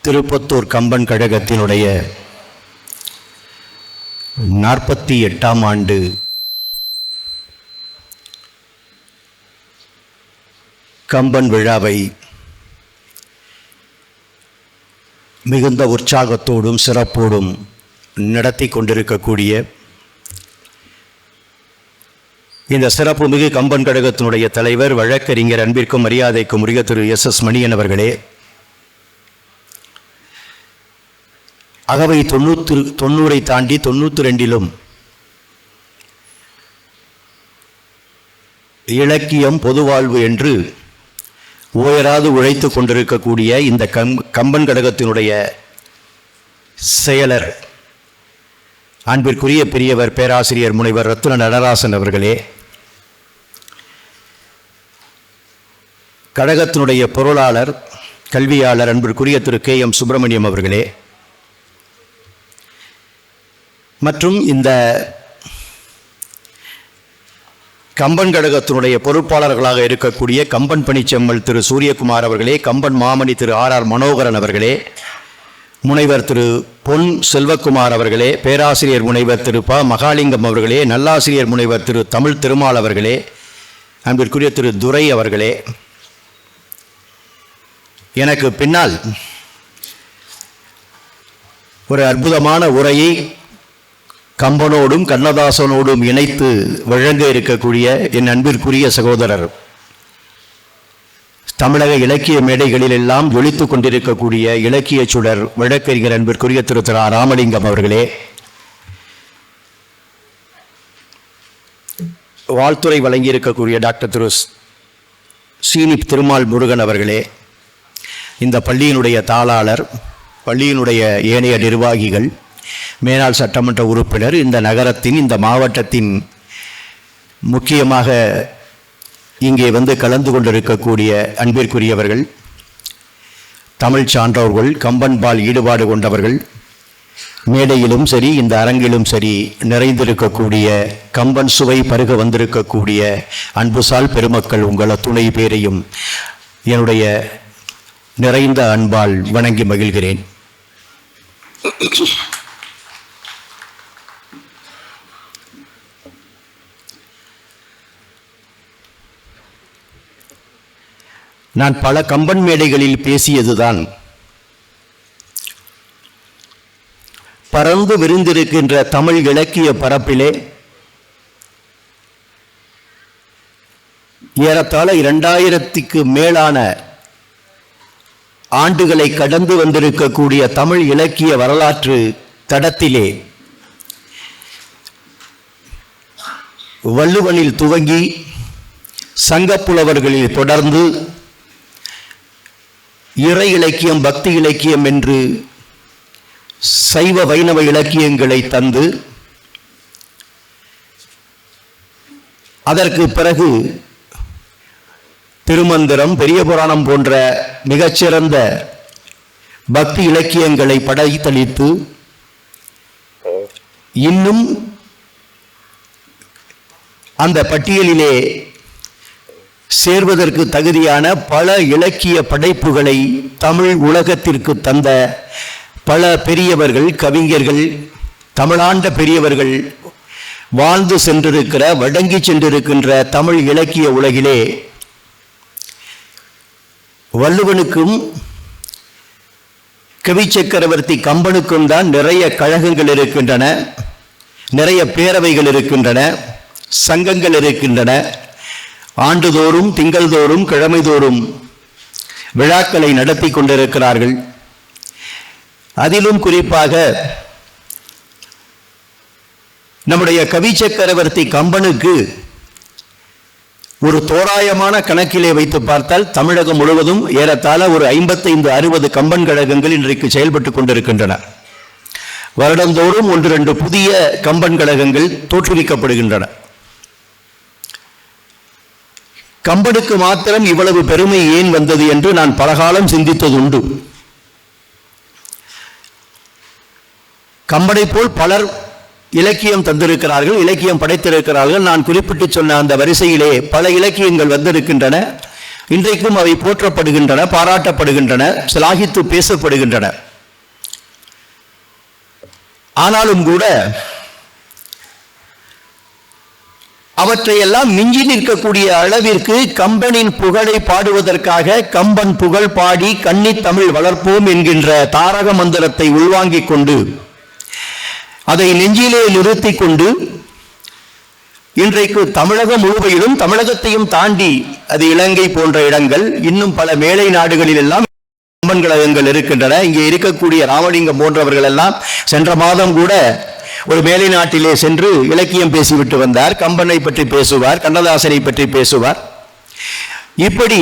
திருப்பத்தூர் கம்பன் கழகத்தினுடைய 48ஆம் ஆண்டு கம்பன் விழாவை மிகுந்த உற்சாகத்தோடும் சிறப்போடும் நடத்தி கொண்டிருக்கக்கூடிய இந்த சிறப்பு மிகு கம்பன் கழகத்தினுடைய தலைவர் வழக்கறிஞர் அன்பிற்கும் மரியாதைக்கும் உரிய திரு எஸ் மணியன் அவர்களே, அகவை 90 தாண்டி 92லும் இலக்கியம் பொதுவாழ்வு என்று ஓயராது உழைத்து கொண்டிருக்கக்கூடிய இந்த கம்பன் கழகத்தினுடைய செயலர் அன்பிற்குரிய பெரியவர் பேராசிரியர் முனைவர் ரத்ன நடராசன் அவர்களே, கழகத்தினுடைய பொருளாளர் கல்வியாளர் அன்பிற்குரிய திரு KM சுப்பிரமணியம் அவர்களே, மற்றும் இந்த கம்பன் கழகத்தினுடைய பொறுப்பாளர்களாக இருக்கக்கூடிய கம்பன் பணிச்செம்மல் திரு சூரியகுமார் அவர்களே, கம்பன் மாமணி திரு RR மனோகரன் அவர்களே, முனைவர் திரு பொன் செல்வகுமார் அவர்களே, பேராசிரியர் முனைவர் திரு ப மகாலிங்கம் அவர்களே, நல்லாசிரியர் முனைவர் திரு தமிழ் திருமால் அவர்களே, அன்பிற்குரிய திரு துரை அவர்களே, எனக்கு பின்னால் ஒரு அற்புதமான உரையை கம்பனோடும் கண்ணதாசனோடும் இணைத்து வழங்க இருக்கக்கூடிய என் அன்பிற்குரிய சகோதரர், தமிழக இலக்கிய மேடைகளில் எல்லாம் ஜொலித்து கொண்டிருக்கக்கூடிய இலக்கிய சுடர் வழக்கறிஞர் அன்பிற்குரிய திரு ராமலிங்கம் அவர்களே, வாழ்த்துறை வழங்கியிருக்கக்கூடிய டாக்டர் திரு சீனி திருமால் முருகன் அவர்களே, இந்த பள்ளியினுடைய தாளாளர், பள்ளியினுடைய ஏனைய நிர்வாகிகள், மேனாள் சட்டமன்ற உறுப்பினர், இந்த நகரத்தின் இந்த மாவட்டத்தின் முக்கியமாக இங்கே வந்து கலந்து கொண்டிருக்கக்கூடிய அன்பிற்குரியவர்கள், தமிழ் சான்றோர்கள், கம்பன்பால் ஈடுபாடு கொண்டவர்கள், மேடையிலும் சரி இந்த அரங்கிலும் சரி நிறைந்திருக்கக்கூடிய கம்பன் சுவை பருக வந்திருக்கக்கூடிய அன்புசால் பெருமக்கள், உங்கள் அத்துணை பேரையும் என்னுடைய நிறைந்த அன்பால் வணங்கி மகிழ்கிறேன். நான் பல கம்பன் மேடைகளில் பேசியதுதான் பறந்து விரிந்திருக்கின்ற தமிழ் இலக்கிய பரப்பிலே ஏறத்தாழ 2000க்கு மேலான ஆண்டுகளை கடந்து வந்திருக்கக்கூடிய தமிழ் இலக்கிய வரலாற்று தடத்திலே வள்ளுவனில் துவங்கி சங்கப்புலவர்களில் தொடர்ந்து இறை இலக்கியம், பக்தி இலக்கியம் என்று சைவ வைணவ இலக்கியங்களை தந்து அதற்கு பிறகு திருமந்திரம், பெரிய புராணம் போன்ற மிகச்சிறந்த பக்தி இலக்கியங்களை படைத்தளித்து இன்னும் அந்த பட்டியலிலே சேர்வதற்கு தகுதியான பல இலக்கிய படைப்புகளை தமிழ் உலகத்திற்கு தந்த பல பெரியவர்கள், கவிஞர்கள், தமிழாண்ட பெரியவர்கள் வாழ்ந்து சென்றிருக்கிற, வழங்கி சென்றிருக்கின்ற தமிழ் இலக்கிய உலகிலே வள்ளுவனுக்கும் கவி சக்கரவர்த்தி கம்பனுக்கும் தான் நிறைய கழகங்கள் இருக்கின்றன, நிறைய பேரவைகள் இருக்கின்றன, சங்கங்கள் இருக்கின்றன. ஆண்டுதோறும் திங்கள்தோறும் கிழமைதோறும் விழாக்களை நடத்தி கொண்டிருக்கிறார்கள். அதிலும் குறிப்பாக நம்முடைய கவி சக்கரவர்த்தி கம்பனுக்கு ஒரு தோராயமான கணக்கிலே வைத்து பார்த்தால் தமிழகம் முழுவதும் ஏறத்தாழ ஒரு 55-60 கம்பன் கழகங்கள் இன்றைக்கு செயல்பட்டு கொண்டிருக்கின்றன. வருடந்தோறும் 1-2 புதிய கம்பன் கழகங்கள் தோற்றுவிக்கப்படுகின்றன. கம்பனுக்கு மாத்திரம் இவ்வளவு பெருமை ஏன் வந்தது என்று நான் பலகாலம் சிந்தித்தது உண்டு. கம்பனை போல் பலர் இலக்கியம் தந்திருக்கிறார்கள், இலக்கியம் படைத்திருக்கிறார்கள். நான் குறிப்பிட்டு சொன்ன அந்த வரிசையிலே பல இலக்கியங்கள் வந்திருக்கின்றன. இன்றைக்கும் அவை போற்றப்படுகின்றன, பாராட்டப்படுகின்றன, சிலாகித்து பேசப்படுகின்றன. ஆனாலும் கூட அவற்றையெல்லாம் மிஞ்சி நிற்கக்கூடிய அளவிற்கு கம்பனின் புகழை பாடுவதற்காக கம்பன் புகழ் பாடி கன்னித் தமிழ் வளர்ப்போம் என்கின்ற தாரக மந்திரத்தை உள்வாங்கிக் கொண்டு அதை நெஞ்சிலே நிறுத்தி கொண்டு இன்றைக்கு தமிழகம் முழுவதிலும், தமிழகத்தையும் தாண்டி அது இலங்கை போன்ற இடங்கள், இன்னும் பல மேலை நாடுகளில் எல்லாம் கம்பன் கழகங்கள் இருக்கின்றன. இங்கே இருக்கக்கூடிய ராமலிங்கம் போன்றவர்கள் எல்லாம் சென்ற மாதம் கூட ஒரு மேலை நாட்டிலே சென்று இலக்கியம் பேசிவிட்டு வந்தார். கம்பனை பற்றி பேசுவார், கண்ணதாசனை பற்றி பேசுவார். இப்படி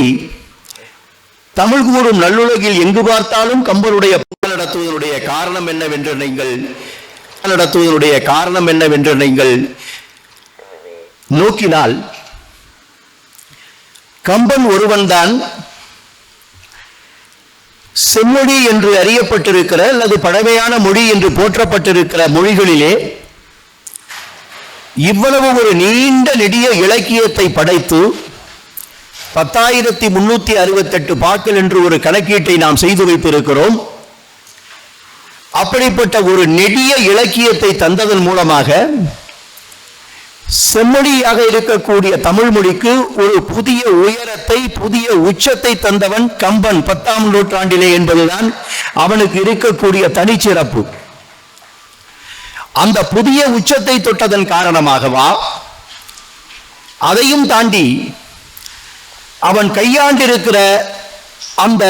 தமிழ் கூறும் நல்லுலகில் எங்கு பார்த்தாலும் கம்பனுடைய நடத்துவதனுடைய காரணம் என்னவென்று நீங்கள் நோக்கினால் கம்பன் ஒருவன்தான் செம்மொழி என்று அறியப்பட்டிருக்கிற அல்லது பழமையான மொழி என்று போற்றப்பட்டிருக்கிற மொழிகளிலே இவ்வளவு ஒரு நீண்ட நெடிய இலக்கியத்தை படைத்து 10,368 பாக்கள் என்று ஒரு கணக்கீட்டை நாம் செய்து வைத்திருக்கிறோம். அப்படிப்பட்ட ஒரு நெடிய இலக்கியத்தை தந்ததன் மூலமாக செம்மொழியாக இருக்கக்கூடிய தமிழ் மொழிக்கு ஒரு புதிய உயரத்தை, புதிய உச்சத்தை தந்தவன் கம்பன் 10ஆம் நூற்றாண்டிலே என்பதுதான் அவனுக்கு இருக்கக்கூடிய தனிச்சிறப்பு. அந்த புதிய உச்சத்தை தொட்டதன் காரணமாகவா, அதையும் தாண்டி அவன் கையாண்டிருக்கிற அந்த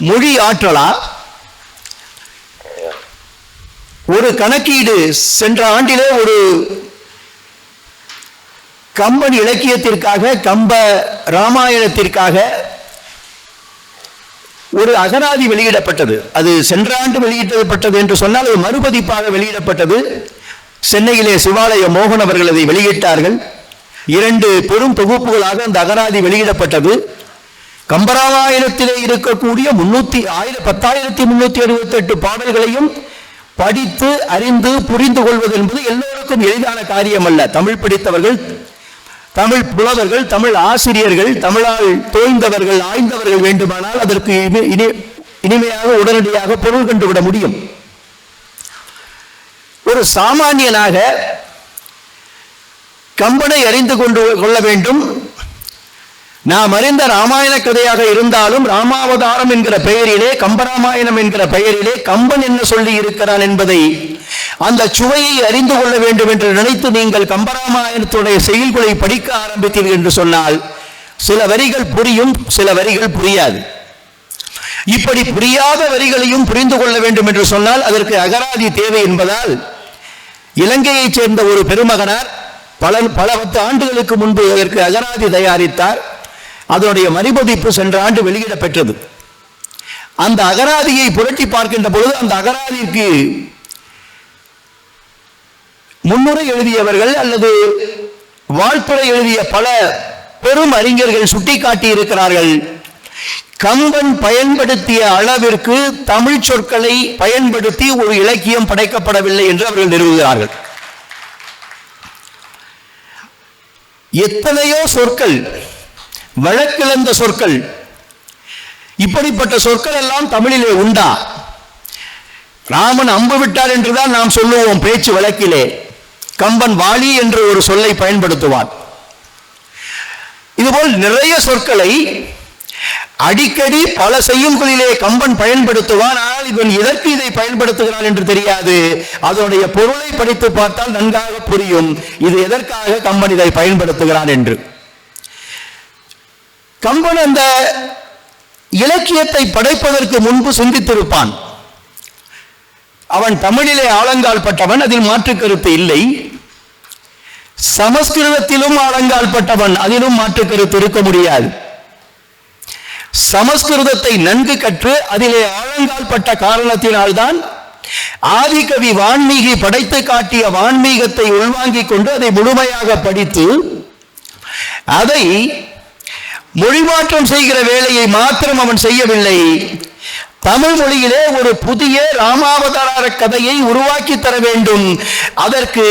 மொழி ஆற்றலா, ஒரு கணக்கீடு சென்ற ஆண்டிலே ஒரு கம்பன் இலக்கியத்திற்காக, கம்ப ராமாயணத்திற்காக ஒரு அகராதி வெளியிடப்பட்டது. அது சென்ற ஆண்டு வெளியிடப்பட்டது என்று சொன்னால் அது மறுபதிப்பாக வெளியிடப்பட்டது. சென்னையிலே சிவாலய மோகன் அவர்கள் அதை வெளியிட்டார்கள். 2 பெரும் தொகுப்புகளாக அந்த அகராதி வெளியிடப்பட்டது. கம்பராமாயணத்திலே இருக்கக்கூடிய 10,368 பாடல்களையும் படித்து அறிந்து புரிந்து கொள்வது என்பது எல்லோருக்கும் எளிதான காரியம் அல்ல. தமிழ் படித்தவர்கள், தமிழ் புலவர்கள், தமிழ் ஆசிரியர்கள், தமிழால் தோய்ந்தவர்கள், ஆய்ந்தவர்கள் வேண்டுமானால் அதற்கு இனிமையாக உடனடியாக பொருள் கண்டுவிட முடியும். ஒரு சாமானியனாக கம்பனை அறிந்து கொள்ள வேண்டும். நாம் அறிந்த ராமாயண கதையாக இருந்தாலும் ராமாவதாரம் என்கிற பெயரிலே, கம்பராமாயணம் என்கிற பெயரிலே கம்பன் என்ன சொல்லி இருக்கிறான் என்பதை, அந்த சுவையை அறிந்து கொள்ள வேண்டும் என்று நினைத்து நீங்கள் கம்பராமாயணத்துடைய செயல்களை படிக்க ஆரம்பித்தீர்கள் என்று சொன்னால் சில வரிகள் புரியும், சில வரிகள் புரியாது. இப்படி புரியாத வரிகளையும் புரிந்து கொள்ள வேண்டும் என்று சொன்னால் அதற்கு அகராதி தேவை என்பதால் இலங்கையைச் சேர்ந்த ஒரு பெருமகனார் பல 10 ஆண்டுகளுக்கு முன்பு அதற்கு அகராதி தயாரித்தார். அதனுடைய மறுபதிப்பு சென்ற ஆண்டு வெளியிட பெற்றது. அந்த அகராதியை புரட்டி பார்க்கின்ற பொழுது அந்த அகராதிக்கு முன்னுரை எழுதியவர்கள் அல்லது வாழ்த்துறை எழுதிய பல பெரும் அறிஞர்கள் சுட்டிக்காட்டி இருக்கிறார்கள். கம்பன் பயன்படுத்திய அளவிற்கு தமிழ் சொற்களை பயன்படுத்தி ஒரு இலக்கியம் படைக்கப்படவில்லை என்று அவர்கள் நிறுவுகிறார்கள். எத்தனையோ சொற்கள், வழக்கிழந்த சொற்கள், இப்படிப்பட்ட சொற்கள் எல்லாம் தமிழிலே உண்டா? ராமன் அம்பு விட்டார் என்றுதான் நாம் சொல்லுவோம் பேச்சு வழக்கிலே. கம்பன் வாலி என்ற ஒரு சொல்லை பயன்படுத்துவான். இதுபோல் நிறைய சொற்களை அடிக்கடி பல செய்யுள்களிலே கம்பன் பயன்படுத்துவான். ஆனால் இவன் எதற்கு இதை பயன்படுத்துகிறான் என்று தெரியாது. அதனுடைய பொருளை படித்து பார்த்தால் நன்றாக புரியும் இது எதற்காக கம்பன் இதை பயன்படுத்துகிறான் என்று. கம்பன் அந்த இலக்கியத்தை படைப்பதற்கு முன்பு சிந்தித்திருப்பான். அவன் தமிழிலே ஆழங்கால் பட்டவன், அதில் மாற்று கருத்து இல்லை. சமஸ்கிருதத்திலும் ஆழங்கால் பட்டவன், அதிலும் மாற்று கருத்து இருக்க முடியாது. சமஸ்கிருதத்தை நன்கு கற்று அதிலே ஆழங்கால் பட்ட காரணத்தினால்தான் ஆதிகவி வான்மீகி படைத்து காட்டிய வான்மீகத்தை உள்வாங்கிக் கொண்டு அதை முழுமையாக படித்து அதை மொழிமாற்றம் செய்கிற வேலையை மாத்திரம் அவன் செய்யவில்லை. தமிழ் மொழியிலே ஒரு புதிய ராமாவதார கதையை உருவாக்கி தர வேண்டும். அதற்கு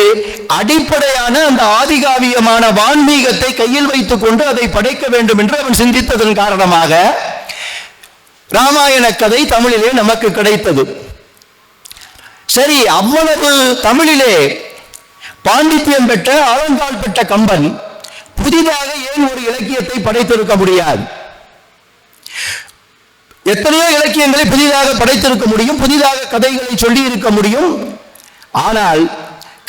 அடிப்படையான அந்த ஆதிகாவியமான வான்மீகத்தை கையில் வைத்துக் கொண்டு அதை படைக்க வேண்டும் என்று அவன் சிந்தித்ததன் காரணமாக ராமாயண கதை தமிழிலே நமக்கு கிடைத்தது. சரி, அவ்வளவு தமிழிலே பாண்டித்யம் பெற்ற ஆழங்கால் பெற்ற கம்பன் புதிதாக ஏன் ஒரு இலக்கியத்தை படைத்திருக்க முடியாது? எத்தனையோ இலக்கியங்களை புதிதாக படைத்திருக்க முடியும், புதிதாக கதைகளை சொல்லி இருக்க முடியும். ஆனால்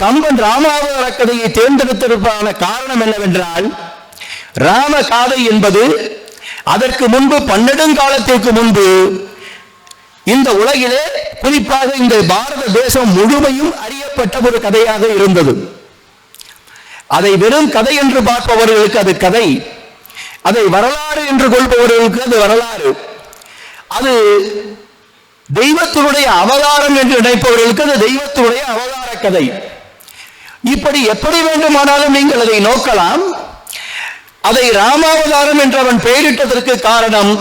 கம்பன் ராமாவதார கதையை தேர்ந்தெடுத்திருப்பதான காரணம் என்னவென்றால், ராம காதை என்பது அதற்கு முன்பு 12 காலத்திற்கு முன்பு இந்த உலகிலே, குறிப்பாக இந்த பாரத தேசம் முழுமையும் அறியப்பட்ட ஒரு கதையாக இருந்தது. அதை வெறும் கதை என்று பார்ப்பவர்களுக்கு அது கதை, அதை வரலாறு என்று கொள்பவர்களுக்கு அது வரலாறு, அது தெய்வத்தினுடைய அவதாரம் என்று நினைப்பவர்களுக்கு அது தெய்வத்தினுடைய அவதார கதை. இப்படி எப்படி வேண்டுமானாலும் நீங்கள் அதை நோக்கலாம். அதை ராமாவதாரம் என்று அவன் பெயரிட்டதற்கு காரணம்,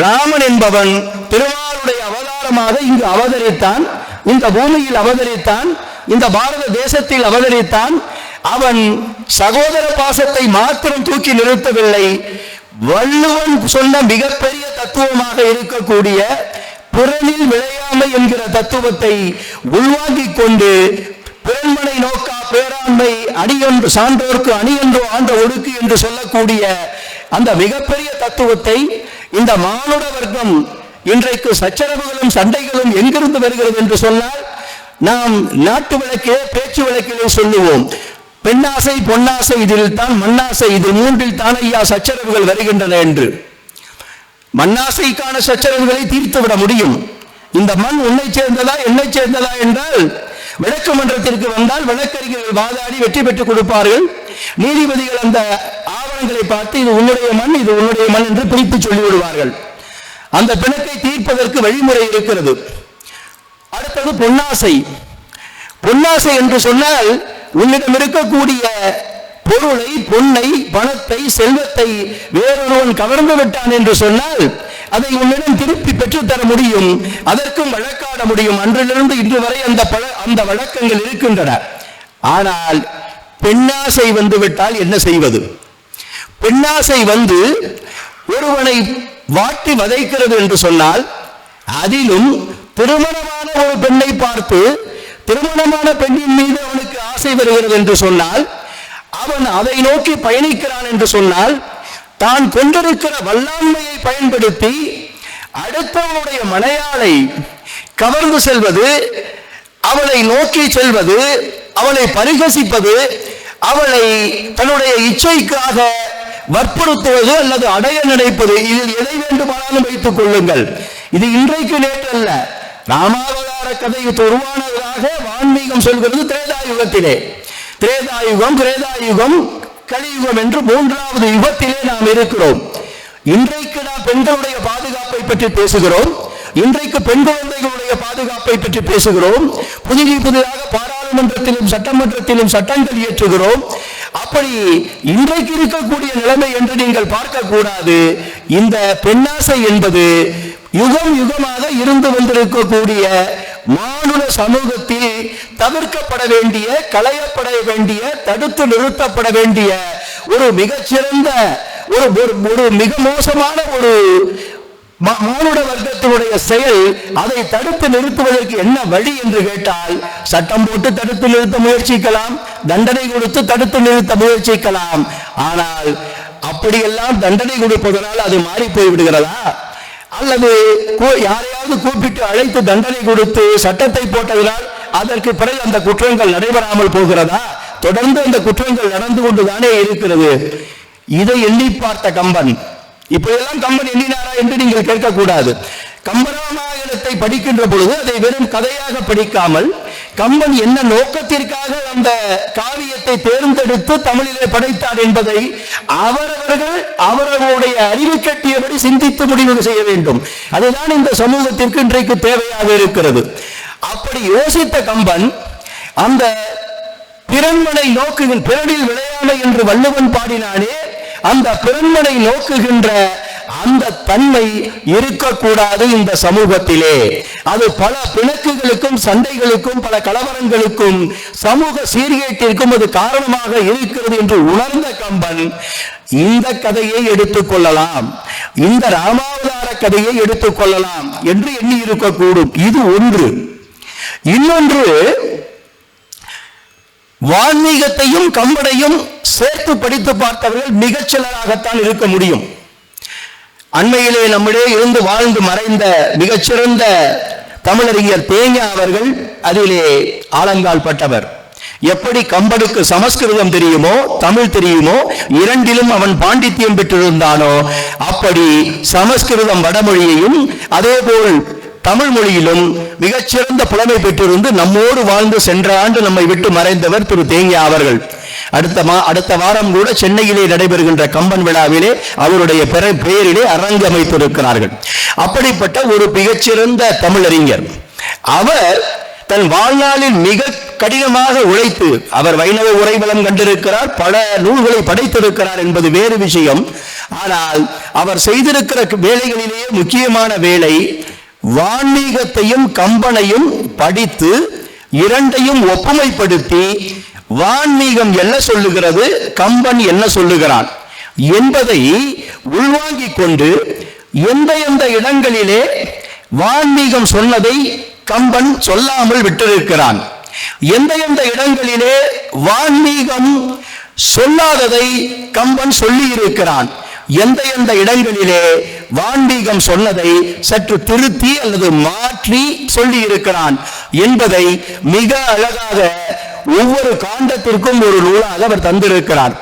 ராமன் என்பவன் திருமாலுடைய அவதாரமாக இங்கு அவதரித்தான், இந்த பூமியில் அவதரித்தான், இந்த பாரத தேசத்தில் அவதரித்தான். அவன் சகோதர பாசத்தை மாத்திரம் தூக்கி நிறுத்தவில்லை, வள்ளுவன் சொன்ன மிகப்பெரிய தத்துவமாக இருக்கக்கூடிய பிறனில் விளையாமை என்கிற தத்துவத்தை உள்வாங்கிக் கொண்டு, பிறன்மனை நோக்கா பேராண்மை அணியொன்று சான்றோர்க்கு அணியொன்று ஆண்ட ஒடுக்கு என்று சொல்லக்கூடிய அந்த மிகப்பெரிய தத்துவத்தை இந்த மானுட வர்க்கம் இன்றைக்கு சச்சரவுகளும் சண்டைகளும் எங்கிருந்து வருகிறது என்று சொன்னால், நாம் நாட்டு வழக்கிலே பேச்சு வழக்கிலே சொல்லுவோம், பெண்ணாசை பொன்னாசை இதில் தான் மண்ணாசை, இதில் மூன்றில் தான் ஐயா சச்சரவுகள் வருகின்றன என்று. மண்ணாசைக்கான சச்சரவுகளை தீர்த்து விட முடியும். இந்த மண் உன்னை சேர்ந்ததா என்னை சேர்ந்ததா என்றால் விளக்கு மன்றத்திற்கு வந்தால் வழக்கறிஞர்கள் வாதாடி வெற்றி பெற்றுக் கொடுப்பார்கள். நீதிபதிகள் அந்த ஆவணங்களை பார்த்து இது உன்னுடைய மண், இது உன்னுடைய மண் என்று பிரித்து சொல்லிவிடுவார்கள். அந்த பிணக்கை தீர்ப்பதற்கு வழிமுறை இருக்கிறது. அடுத்தது பொன்னாசை. பொன்னாசை என்று சொன்னால், உன்னிடம் இருக்கக்கூடிய பொருளை, பொன்னை, பணத்தை, செல்வத்தை வேறொருவன் கவர்ந்து விட்டான் என்று சொன்னால் அதை உன்னிடம் திருப்பி பெற்றுத்தர முடியும், அதற்கும் வழக்காட முடியும். அன்றிலிருந்து இன்று வரை அந்த வழக்கங்கள் இருக்கின்றன. ஆனால் பெண்ணாசை வந்து விட்டால் என்ன செய்வது? பெண்ணாசை வந்து ஒருவனை வாட்டி வதைக்கிறது என்று சொன்னால், அதிலும் திருமணமான ஒரு பெண்ணை பார்த்து திருமணமான பெண்ணின் மீது அவனுக்கு ஆசை வருகிறது என்று சொன்னால், அவன் அதை நோக்கி பயணிக்கிறான் என்று சொன்னால், தான் கொண்டிருக்கிற வல்லாண்மையை பயன்படுத்தி அடுத்தவனுடைய மனையாளை கவர்ந்து செல்வது, அவளை நோக்கி செல்வது, அவளை பரிகசிப்பது, அவளை தன்னுடைய இச்சைக்காக வற்புறுத்துவது அல்லது அடைய நினைப்பது, இதில் எதை வேண்டுமானாலும் வைத்துக் கொள்ளுங்கள். இது இன்றைக்கு நேற்று அல்ல. ராமாவதார கதை உருவானதாக வான்மீகம் சொல்கிறது திரேதாயுகத்திலே. திரேதாயுகம், திரேதாயுகம், கலியுகம் என்று 3வது யுகத்திலே நாம் இருக்கிறோம். இன்றைக்கு நாம் பெண்களுடைய பாதுகாப்பை பற்றி பேசுகிறோம். இன்றைக்கு பெண் குழந்தைகளுடைய பாதுகாப்பை பற்றி பேசுகிறோம். புதிதாக பாராளுமன்றத்திலும் சட்டமன்றத்திலும் சட்டங்கள் இயற்றுகிறோம். அப்படி இன்றைக்கு இருக்கக்கூடிய நிலைமை என்று நீங்கள் பார்க்க கூடாது. இந்த பெண்ணாசை என்பது யுகம் யுகமாக இருந்து வந்திருக்கக்கூடிய மானுட சமூகத்தில் தவிர்க்கப்பட வேண்டிய, களையப்பட வேண்டிய, தடுத்து நிறுத்தப்பட வேண்டிய ஒரு மிகச்சிறந்த ஒரு மிக மோசமான ஒரு மானுட வர்க்கத்தினுடைய செயல். அதை தடுத்து நிறுத்துவதற்கு என்ன வழி என்று கேட்டால், சட்டம் போட்டு தடுத்து நிறுத்த முயற்சிக்கலாம், தண்டனை கொடுத்து தடுத்து நிறுத்த முயற்சிக்கலாம். ஆனால் அப்படியெல்லாம் தண்டனை கொடுப்பதனால் அது மாறி போய் விடுகிறதா? அல்லது யாரையாவது கூப்பிட்டு அழைத்து தண்டனை கொடுத்து சட்டத்தை போட்டதனால் அதற்கு பிறகு அந்த குற்றங்கள் நடைபெறாமல் போகிறதா? தொடர்ந்து அந்த குற்றங்கள் நடந்து கொண்டுதானே இருக்கிறது. இதை எண்ணி பார்த்த கம்பன், இப்படியெல்லாம் கம்பன் எண்ணினாரா என்று நீங்கள் கேட்கக்கூடாது. கம்பராமாயணத்தை படிக்கின்ற பொழுது அதை வெறும் கதையாக படிக்காமல், கம்பன் என்ன நோக்கத்திற்காக அந்த காவியத்தை தேர்ந்தெடுத்து தமிழிலே படைத்தார் என்பதை அவரவர்கள் அவர்களுடைய அறிவு கட்டியபடி சிந்தித்து முடிவு செய்ய வேண்டும். அதுதான் இந்த சமூகத்திற்கு இன்றைக்கு தேவையாக இருக்கிறது. அப்படி யோசித்த கம்பன் அந்த பிறன்மனை நோக்குகின்ற, பிறனில் விளையாமை என்று வள்ளுவன் பாடினானே, அந்த பிறன்மனை நோக்குகின்ற அந்த தன்மை இருக்கக்கூடாது இந்த சமூகத்திலே. அது பல பிணக்குகளுக்கும் சண்டைகளுக்கும் பல கலவரங்களுக்கும் சமூக சீர்கேட்டிற்கும் அது காரணமாக இருக்கிறது என்று உணர்ந்த கம்பன் இந்த கதையை எடுத்துக் கொள்ளலாம், இந்த ராமாவதார கதையை எடுத்துக் கொள்ளலாம் என்று எண்ணி இருக்கக்கூடும். இது ஒன்று. இன்னொன்று, வான்மீகத்தையும் கம்பனையும் சேர்த்து படித்து பார்த்தவர்கள் மிகச்சிலராகத்தான் இருக்க முடியும். அண்மையிலே நம்மிடையே இருந்து வாழ்ந்து மறைந்த மிகச்சிறந்த தமிழறிஞர் தேஞா அவர்கள் அதிலே ஆலங்கால் பட்டவர். எப்படி கம்பனுக்கு சமஸ்கிருதம் தெரியுமோ தமிழ் தெரியுமோ, இரண்டிலும் அவன் பாண்டித்யம் பெற்றிருந்தானோ, அப்படி சமஸ்கிருதம் வடமொழியையும் அதேபோல் தமிழ் மொழியிலும் மிகச்சிறந்த புலமை பெற்றிருந்து நம்மோடு வாழ்ந்து சென்ற ஆண்டு நம்மை விட்டு மறைந்தவர் திரு தேஞா அவர்கள். அடுத்த வாரம் கூட சென்னையிலே நடைபெறுகின்ற கம்பன் விழாவிலே அவருடைய பெயரிலே அரங்கு அமைத்திருக்கிறார்கள். அப்படிப்பட்ட ஒரு மிகச்சிறந்த தமிழறிஞர். அவர் தன் வாழ்நாளில் மிக கடினமாக உழைத்து அவர் வைணவ உரைவலம் கண்டிருக்கிறார், பல நூல்களை படைத்திருக்கிறார் என்பது வேறு விஷயம். ஆனால் அவர் செய்திருக்கிற வேலைகளிலேயே முக்கியமான வேலை, வான்மீகத்தையும் கம்பனையும் படித்து இரண்டையும் ஒப்புமைப்படுத்தி வான்மீகம் என்ன சொல்லுகிறது, கம்பன் என்ன சொல்லுகிறான் என்பதை உள்வாங்கிக் கொண்டு எந்த இடங்களிலே வான்மீகம் சொன்னதை கம்பன் சொல்லாமல் விட்டிருக்கிறான், எந்த இடங்களிலே வான்மீகம் சொல்லாததை கம்பன் சொல்லி இருக்கிறான், எந்த இடங்களிலே வான்மீகம் சொன்னதை சற்று திருத்தி அல்லது மாற்றி சொல்லி இருக்கிறான் என்பதை மிக அழகாக ஒவ்வொரு காண்டத்திற்கும் ஒரு நூலாக அவர் தந்திருக்கிறார்.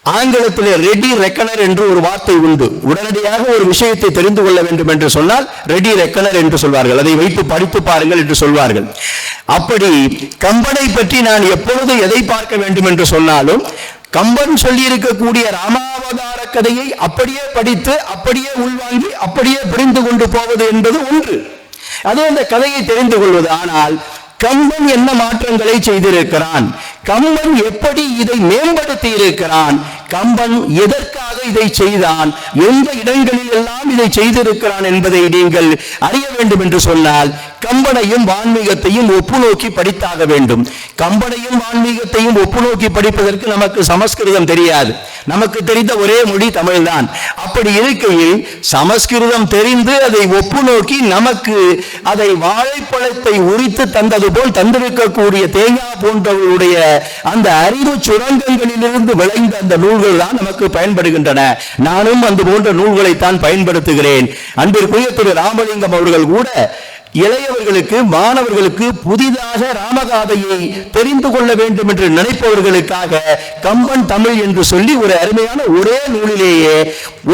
ஆங்கிலத்திலே ரெடி ரெக்கனர் என்று ஒரு வார்த்தை உண்டு. உடனடியாக ஒரு விஷயத்தை தெரிந்து கொள்ள வேண்டும் என்று சொன்னால் ரெடி ரெக்கனர் என்று சொல்வார்கள், அதை வைத்து படித்து பாருங்கள் என்று சொல்வார்கள். அப்படி கம்பனை பற்றி நான் எப்பொழுது எதை பார்க்க வேண்டும் என்று சொன்னாலும், கம்பன் சொல்லி இருக்கக்கூடிய ராமாவதார கதையை அப்படியே படித்து அப்படியே உள்வாங்கி அப்படியே புரிந்து கொண்டு போவது என்பது ஒன்று, அதே அந்த கதையை தெரிந்து கொள்வது. ஆனால் கம்பன் என்ன மாற்றங்களை செய்திருக்கிறான், கம்பன் எப்படி இதை மேம்படுத்தி இருக்கிறான், கம்பன் எதற்காக இதை செய்தான், எந்த இடங்களில் எல்லாம் இதை செய்திருக்கிறான் என்பதை நீங்கள் அறிய வேண்டும் என்று சொன்னால் கம்பனையும் வான்மீகத்தையும் ஒப்பு நோக்கி படித்தாக வேண்டும். கம்பனையும் வான்மீகத்தையும் ஒப்பு நோக்கி படிப்பதற்கு நமக்கு சமஸ்கிருதம் தெரியாது, நமக்கு தெரிந்த ஒரே மொழி தமிழ்தான். அப்படி இருக்கையில் சமஸ்கிருதம் தெரிந்து அதை ஒப்பு நோக்கி நமக்கு அதை வாழைப்பழத்தை உரித்து தந்தது போல் தந்திருக்கக்கூடிய தேஞா போன்றவர்களுடைய அந்த அறிவு சுரங்கங்களிலிருந்து விளைந்த அந்த நூல்கள் தான் நமக்கு பயன்படுகின்றன. நானும் அந்த போன்ற நூல்களை தான் பயன்படுத்துகிறேன். அன்பிற்குரிய திரு ராமலிங்கம் அவர்கள் கூட இளையவர்களுக்கு, மாணவர்களுக்கு புதிதாக ராமகாதையை தெரிந்து கொள்ள வேண்டும் என்று நினைப்பவர்களுக்காக கம்பன் தமிழ் என்று சொல்லி ஒரு அருமையான ஒரே நூலிலேயே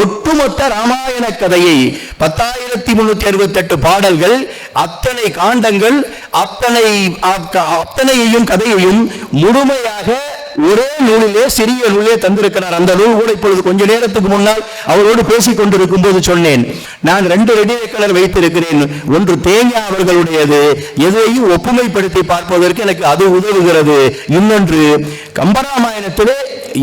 ஒட்டுமொத்த ராமாயண கதையை 10,368 பாடல்கள், அத்தனை காண்டங்கள், அத்தனையையும் கதையையும் முழுமையாக ஒரே நூலிலே சிறிய நூலே தந்திருக்கிறார். அந்த நூல் கூட இப்பொழுது கொஞ்ச நேரத்துக்கு முன்னால் அவரோடு பேசிக் கொண்டிருக்கும் போது சொன்னேன், நான் 2 ரெடிமேட் வைத்திருக்கிறேன். ஒன்று தேஞா அவர்களுடையது, எதையும் ஒப்புமைப்படுத்தி பார்ப்பதற்கு எனக்கு அது உதவுகிறது. இன்னொன்று கம்பராமாயணத்திலே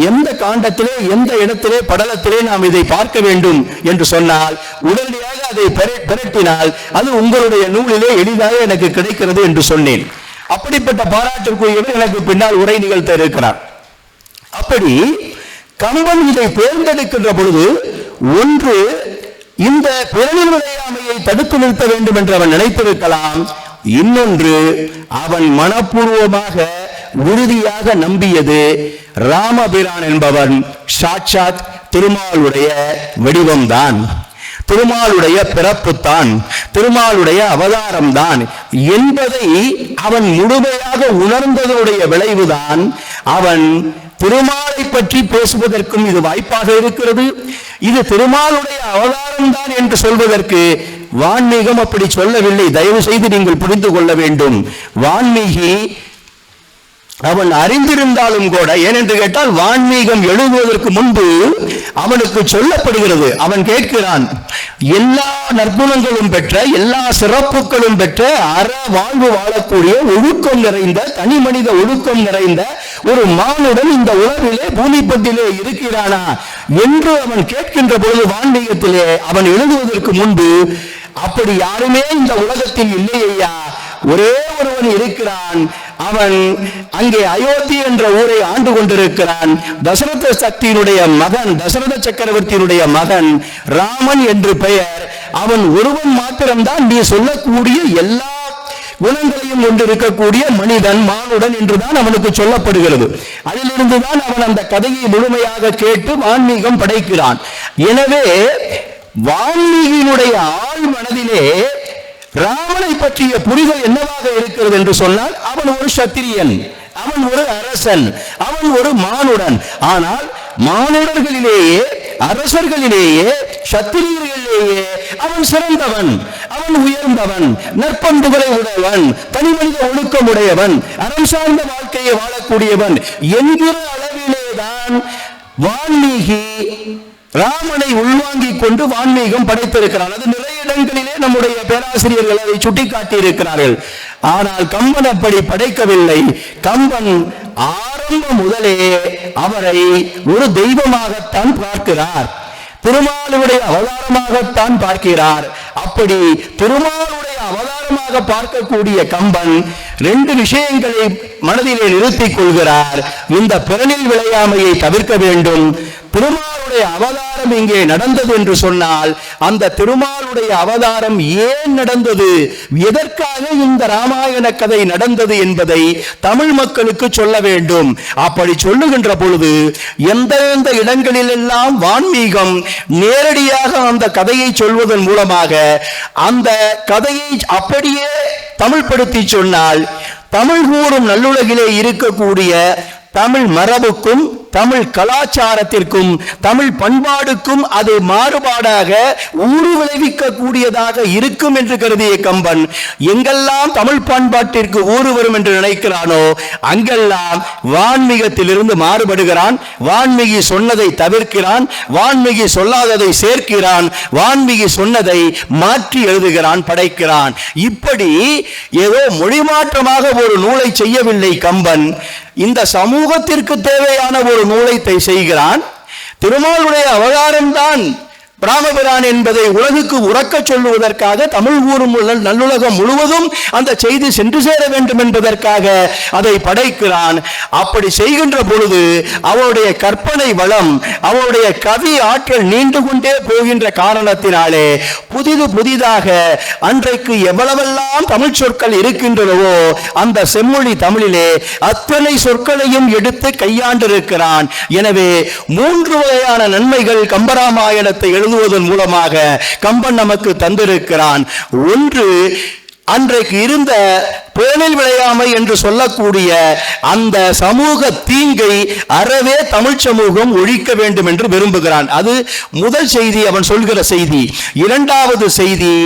எந்த காண்டத்திலே எந்த இடத்திலே படலத்திலே நாம் இதை பார்க்க வேண்டும் என்று சொன்னால் உடனடியாக அதை பெரட்டினால் அது உங்களுடைய நூலிலே எளிதாக எனக்கு கிடைக்கிறது என்று சொன்னேன். அப்படிப்பட்ட பாராட்டுக்குரியவர் எனக்கு பின்னால் உரை நிகழ்த்த இருக்கிறார். அப்படி கம்பன் இதை தேர்ந்தெடுக்கின்ற பொழுது, ஒன்று இந்த பிறனில் விளையாமையை தடுத்து நிறுத்த வேண்டும் என்று அவன் நினைத்திருக்கலாம். இன்னொன்று, அவன் மனப்பூர்வமாக உறுதியாக நம்பியது ராமபிரான் என்பவன் சாட்சாத் திருமாலுடைய வடிவம்தான், திருமாலுடைய பிறப்புத்தான், திருமாலுடைய அவதாரம் தான் என்பதை அவன் முழுமையாக உணர்ந்ததனுடைய விளைவுதான் அவன் திருமாலை பற்றி பேசுவதற்கும் இது வாய்ப்பாக இருக்கிறது. இது திருமாலுடைய அவதாரம் தான் என்று சொல்வதற்கு வான்மீகம் அப்படி சொல்லவில்லை. தயவு செய்து நீங்கள் புரிந்து கொள்ள வேண்டும். வான்மீகி அவன் அறிந்திருந்தாலும் கூட, ஏனென்று கேட்டால் வான்மீகம் எழுதுவதற்கு முன்பு அவனுக்கு சொல்லப்படுகிறது, அவன் கேட்கிறான், எல்லா நற்குணங்களும் பெற்ற, எல்லா சிறப்புகளும் பெற்ற, அற வாழ்வு வாழக்கூடிய ஒழுக்கம் நிறைந்த, தனி மனித ஒழுக்கம் நிறைந்த ஒரு மானுடன் இந்த உலகிலே பூமிப்பட்டிலே இருக்கிறானா என்று அவன் கேட்கின்ற பொழுது வான்மீகத்திலே அவன் எழுதுவதற்கு முன்பு, அப்படி யாருமே இந்த உலகத்தில் இல்லையா, ஒரே ஒருவன் இருக்கிறான், அவன் அங்கே அயோத்தி என்ற ஊரை ஆண்டு கொண்டிருக்கிறான், தசரத சக்தியினுடைய மகன், தசரத சக்கரவர்த்தியினுடைய மகன் ராமன் என்று பெயர், அவன் ஒருவன் மாத்திரம்தான் நீ சொல்லக்கூடிய எல்லா குணங்களையும் கொண்டிருக்கக்கூடிய மனிதன், மானுடன் என்றுதான் அவனுக்கு சொல்லப்படுகிறது. அதிலிருந்துதான் அவன் அந்த கதையை முழுமையாக கேட்டு வான்மீகம் படைக்கிறான். எனவே வான்மீகியினுடைய ஆழ் மனதிலே ராமனை பற்றிய புரிதல் என்னவாக இருக்கிறது என்று சொன்னால், அவன் ஒரு சத்திரியன், அவன் ஒரு அரசன், அவன் ஒரு மானுடன். ஆனால் மானுடர்களிலேயே, அரசர்களிலேயே, சத்திரியர்களிலேயே அவன் சிறந்தவன், அவன் உயர்ந்தவன், நற்பண்புகளை உடையவன், தனி மனித ஒழுக்கம் உடையவன், அறம் சார்ந்த வாழ்க்கையை வாழக்கூடியவன் என்கிற அளவிலேதான் வான்மீகி ராமனை உள்வாங்கிக் கொண்டு வான்மீகம் படைத்திருக்கிறான். அது நிறைய இடங்களிலே நம்முடைய பேராசிரியர்கள் அதை சுட்டிக்காட்டி இருக்கிறார்கள். ஆனால் கம்பன் அப்படி படைக்கவில்லை. கம்பன் ஆரம்பம் முதலே அவரை ஒரு தெய்வமாகத்தான் பார்க்கிறார், திருமாலுடைய அவதாரமாகத்தான் பார்க்கிறார். அப்படி திருமாலுடைய அவதாரமாக பார்க்கக்கூடிய கம்பன் ரெண்டு விஷயங்களை மனதிலே நிறுத்திக் கொள்கிறார். இந்த பிறனில் விளையாமையை தவிர்க்க வேண்டும். திருமாலுடைய அவதாரம் இங்கே நடந்தது என்று சொன்னால், அந்த திருமாலுடைய அவதாரம் ஏன் நடந்தது, எதற்காக இந்த ராமாயண கதை நடந்தது என்பதை தமிழ் மக்களுக்கு சொல்ல வேண்டும். அப்படி சொல்லுகின்ற பொழுது எந்தெந்த இடங்களில் எல்லாம் வான்மீகம் நேரடியாக அந்த கதையை சொல்வதன் மூலமாக அந்த கதையை அப்படியே தமிழ்படுத்தி சொன்னால், தமிழ் கூறும் நல்லுலகிலே இருக்கக்கூடிய தமிழ் மரபுக்கும் தமிழ் கலாச்சாரத்திற்கும் தமிழ் பண்பாடுக்கும் அது மாறுபாடாக ஊறு விளைவிக்க கூடியதாக இருக்கும் என்று கருதிய கம்பன் எங்கெல்லாம் தமிழ் பண்பாட்டிற்கு ஊறு வரும் என்று நினைக்கிறானோ அங்கெல்லாம் வான்மீகத்திலிருந்து மாறுபடுகிறான். வான்மீகி சொன்னதை தவிர்க்கிறான், வான்மீகி சொல்லாததை சேர்க்கிறான், வான்மீகி சொன்னதை மாற்றி எழுதுகிறான், படைக்கிறான். இப்படி ஏதோ மொழி மாற்றமாக ஒரு நூலை செய்யவில்லை கம்பன். இந்த சமூகத்திற்கு தேவையான ஒரு நூலை செய்கிறான். திருமாலுடைய அவதாரம்தான் ராமபிரான் என்பதை உலகுக்கு உறக்க சொல்லுவதற்காக, தமிழ் ஊரும் நல்லுலகம் முழுவதும் அந்த செய்தி சென்று சேர வேண்டும் என்பதற்காக அதை படைக்கிறான். அப்படி செய்கின்ற பொழுது அவனுடைய கற்பனை வளம், அவனுடைய கவி ஆற்றல் நீண்டு கொண்டே போகின்ற காரணத்தினாலே புதிதாக அன்றைக்கு எவ்வளவெல்லாம் தமிழ் சொற்கள் இருக்கின்றனவோ அந்த செம்மொழி தமிழிலே அத்தனை சொற்களையும் எடுத்து கையாண்டிருக்கிறான். எனவே 3 வகையான நன்மைகள் கம்பராமாயணத்தை எழுதுவதன் மூலமாக கம்பன் நமக்கு தந்திருக்கிறான். ஒன்று, அன்றைக்கு இருந்த பேணில் விளையாமை என்று சொல்லக்கூடிய அந்த சமூக தீங்கை அறவே தமிழ் சமூகம் ஒழிக்க வேண்டும் என்று விரும்புகிறான். அது முதல் செய்தி, அவன் சொல்கிற செய்தி. இரண்டாவது செய்தி,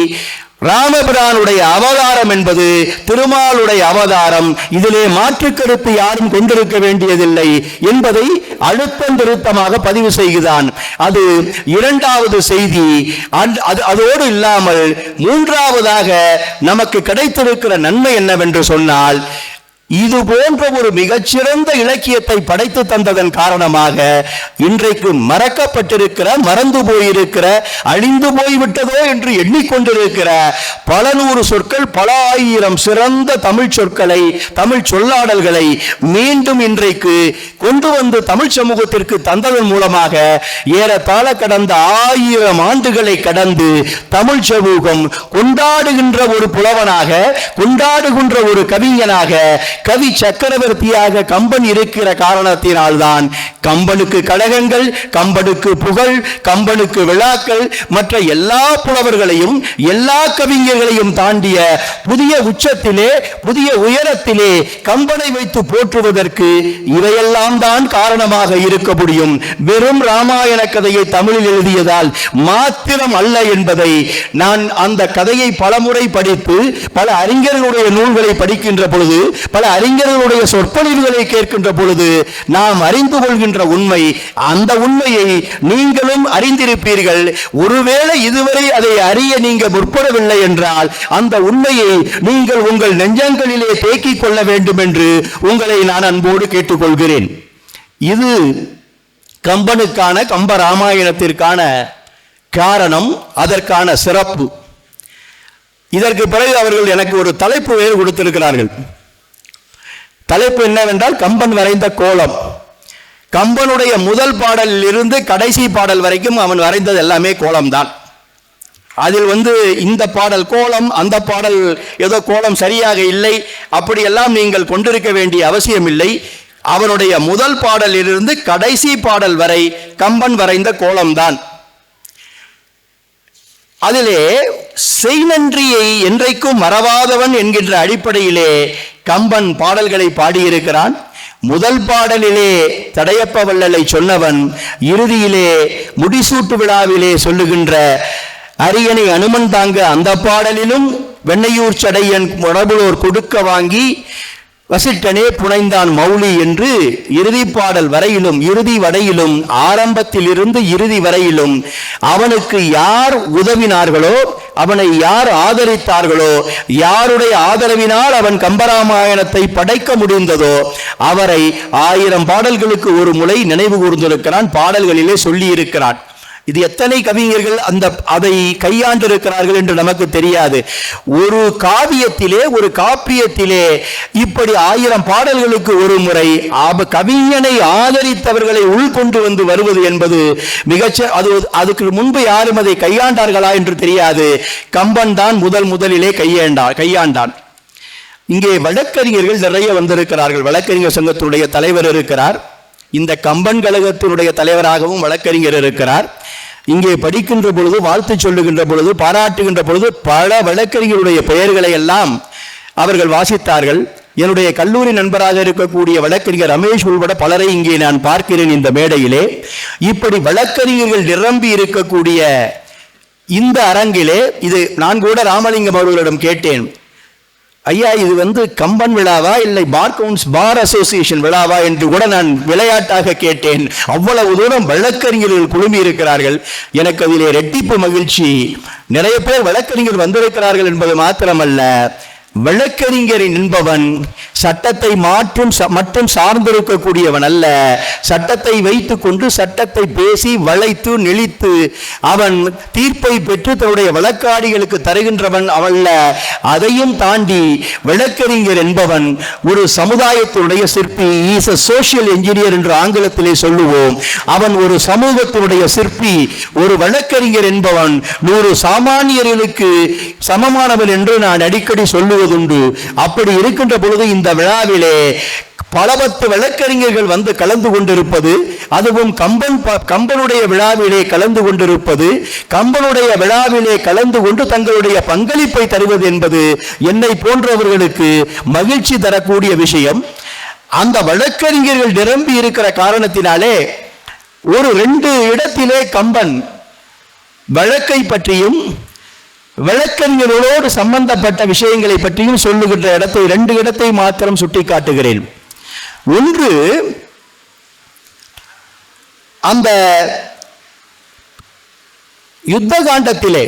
ராமபிரானுடைய அவதாரம் என்பது திருமாலுடைய அவதாரம், இதிலே மாற்று கருத்து யாரும் கொண்டிருக்க வேண்டியதில்லை என்பதை அழுத்தம் திருத்தமாக பதிவு செய்கிறான். அது இரண்டாவது செய்தி. அதோடு இல்லாமல் மூன்றாவதாக நமக்கு கிடைத்திருக்கிற நன்மை என்னவென்று சொன்னால், இது போன்ற ஒரு மிகச்சிறந்த இலக்கியத்தை படைத்து தந்ததன் காரணமாக இன்றைக்கு மறக்கப்பட்டிருக்கிற, மறந்து போயிருக்கிற, அழிந்து போய்விட்டதோ என்று எண்ணிக்கொண்டிருக்கிற பல நூறு சொற்கள், பல ஆயிரம் சிறந்த தமிழ் சொற்களை, தமிழ் சொல்லாடல்களை மீண்டும் இன்றைக்கு கொண்டு வந்து தமிழ் சமூகத்திற்கு தந்ததன் மூலமாக ஏறத்தாழ கடந்த 1000 ஆண்டுகளை கடந்து தமிழ் சமூகம் கொண்டாடுகின்ற ஒரு புலவனாக, கொண்டாடுகின்ற ஒரு கவிஞனாக, கவி சக்கரவர்த்தியாக கம்பன் இருக்கிற காரணத்தினால்தான் கம்பனுக்கு கழகங்கள், கம்பனுக்கு புகழ், கம்பனுக்கு விழாக்கள், மற்ற எல்லா புலவர்களையும் எல்லா கவிஞர்களையும் தாண்டிய புதிய உச்சத்திலே, புதிய உயரத்திலே கம்பனை வைத்து போற்றுவதற்கு இவையெல்லாம் தான் காரணமாக இருக்க முடியும். வெறும் ராமாயண கதையை தமிழில் எழுதியதால் மாத்திரம் அல்ல என்பதை நான் அந்த கதையை பலமுறை படித்து பல அறிஞர்களுடைய நூல்களை படிக்கின்ற பொழுது, பல அறிஞர்களுடைய சொற்பொழிவுகளை கேட்கின்ற பொழுது நாம் அறிந்து கொள்கின்ற உண்மை, அந்த உண்மையை நீங்களும் அறிந்திருப்பீர்கள். ஒருவேளை இதுவரை அதை அறிய நீங்கள் முற்படவில்லை என்றால் அந்த உண்மையை நீங்கள் உங்கள் நெஞ்சங்களிலே தேக்கிக் கொள்ள வேண்டும் என்று உங்களை நான் அன்போடு கேட்டுக்கொள்கிறேன். இது கம்பனுக்கான, கம்ப ராமாயணத்திற்கான காரணம், அதற்கான சிறப்பு. இதற்கு பிறகு அவர்கள் எனக்கு ஒரு தலைப்பு வேறு கொடுத்திருக்கிறார்கள். தலைப்பு என்னவென்றால் கம்பன் வரைந்த கோலம். கம்பனுடைய முதல் பாடலில் இருந்து கடைசி பாடல் வரைக்கும் அவன் வரைந்தது எல்லாமே கோலம்தான். அதில் இந்த பாடல் கோலம், அந்த பாடல் ஏதோ கோலம் சரியாக இல்லை, அப்படியெல்லாம் நீங்கள் கொண்டிருக்க வேண்டிய அவசியம் இல்லை. அவனுடைய முதல் பாடலிலிருந்து கடைசி பாடல் வரை கம்பன் வரைந்த கோலம்தான். அதிலே செய்நன்றியை என்றைக்கும் மறவாதவன் என்கின்ற அடிப்படையிலே கம்பன் பாடல்களை பாடியிருக்கிறான். முதல் பாடலிலே தடையப்ப வள்ளலை சொன்னவன் இறுதியிலே முடிசூட்டு விழாவிலே சொல்லுகின்ற அரியணை அனுமன் தாங்க அந்த பாடலிலும் வெண்ணையூர் சடையன் மரபுளோர் கொடுக்க வாங்கி வசிட்டனே புனைந்தான் மௌலி என்று இறுதி பாடல் வரையிலும், இறுதி வரையிலும், ஆரம்பத்தில் இருந்து இறுதி வரையிலும் அவனுக்கு யார் உதவினார்களோ, அவனை யார் ஆதரித்தார்களோ, யாருடைய ஆதரவினால் அவன் கம்பராமாயணத்தை படைக்க முடிந்ததோ அவரை 1000 பாடல்களுக்கு ஒரு முறை நினைவு கூர்ந்திருக்கிறான், பாடல்களிலே சொல்லி இருக்கிறான். இது எத்தனை கவிஞர்கள் அதை கையாண்டிருக்கிறார்கள் என்று நமக்கு தெரியாது. ஒரு காவியத்திலே, ஒரு காப்பியத்திலே இப்படி 1000 பாடல்களுக்கு ஒரு முறை கவிஞனை ஆதரித்தவர்களை உள்கொண்டு வருவது என்பது அதுக்கு முன்பு யாரும் அதை கையாண்டார்களா என்று தெரியாது. கம்பன் தான் முதலிலே கையாண்டான். இங்கே வழக்கறிஞர்கள் நிறைய வந்திருக்கிறார்கள். வழக்கறிஞர் சங்கத்தினுடைய தலைவர் இருக்கிறார். இந்த கம்பன் கழகத்தினுடைய தலைவராகவும் வழக்கறிஞர் இருக்கிறார். இங்கே படிக்கின்ற பொழுது, வாழ்த்து சொல்லுகின்ற பொழுது, பாராட்டுகின்ற பொழுது பல வழக்கறிஞருடைய பெயர்களை எல்லாம் அவர்கள் வாசித்தார்கள். என்னுடைய கல்லூரி நண்பராக இருக்கக்கூடிய வழக்கறிஞர் ரமேஷ் உள்பட பலரை இங்கே நான் பார்க்கிறேன் இந்த மேடையிலே. இப்படி வழக்கறிஞர்கள் நிரம்பி இருக்கக்கூடிய இந்த அரங்கிலே இது நான் கூட ராமலிங்கம் அவர்களிடம் கேட்டேன், ஐயா இது கம்பன் விழாவா இல்லை பார் அசோசியேஷன் விழாவா என்று கூட நான் விளையாட்டாக கேட்டேன். அவ்வளவு தூரம் வழக்கறிஞர்கள் குழுமி இருக்கிறார்கள். எனக்கு அதிலே இரட்டிப்பு மகிழ்ச்சி. நிறைய பேர் வழக்கறிஞர் வந்திருக்கிறார்கள் என்பது மாத்திரமல்ல, வழக்கறிஞர் என்பவன் சட்டத்தை மட்டும் சார்ந்திருக்கக்கூடியவன் அல்ல. சட்டத்தை வைத்துக் கொண்டு சட்டத்தை பேசி வளைத்து நெளித்து அவன் தீர்ப்பை பெற்று தன்னுடைய வழக்காடிகளுக்கு தருகின்றவன் அல்ல. அதையும் தாண்டி வழக்கறிஞர் என்பவன் ஒரு சமுதாயத்தினுடைய சிற்பி. இஸ் எ சோஷியல் என்ஜினியர் என்று ஆங்கிலத்திலே சொல்லுவோம். அவன் ஒரு சமூகத்தினுடைய சிற்பி. ஒரு வழக்கறிஞர் என்பவன் 100 சாமானியர்களுக்கு சமமானவன் என்று நான் அடிக்கடி சொல்லுவேன். அப்படி இருக்கின்ற பொழுது இந்த விழாவிலே பல 10 வழக்கறிஞர்கள் கலந்து கொண்டிருப்பது, அதுவும் கம்பனுடைய விழாவிலே கலந்து கொண்டிருப்பது, கம்பனுடைய விழாவிலே கலந்து கொண்டு தங்களுடைய பங்களிப்பை தருவது என்பது என்னை போன்றவர்களுக்கு மகிழ்ச்சி தரக்கூடிய விஷயம். அந்த வழக்கறிஞர்கள் நிரம்பி இருக்கிற காரணத்தினாலே ஒரு 2 இடத்திலே கம்பன் வழக்கை பற்றியும் வழக்கறிஞர்களோடு சம்பந்தப்பட்ட விஷயங்களை பற்றியும் சொல்லுகின்ற 2 இடத்தை மாத்திரம் சுட்டிக்காட்டுகிறேன். ஒன்று, அந்த யுத்த காண்டத்திலே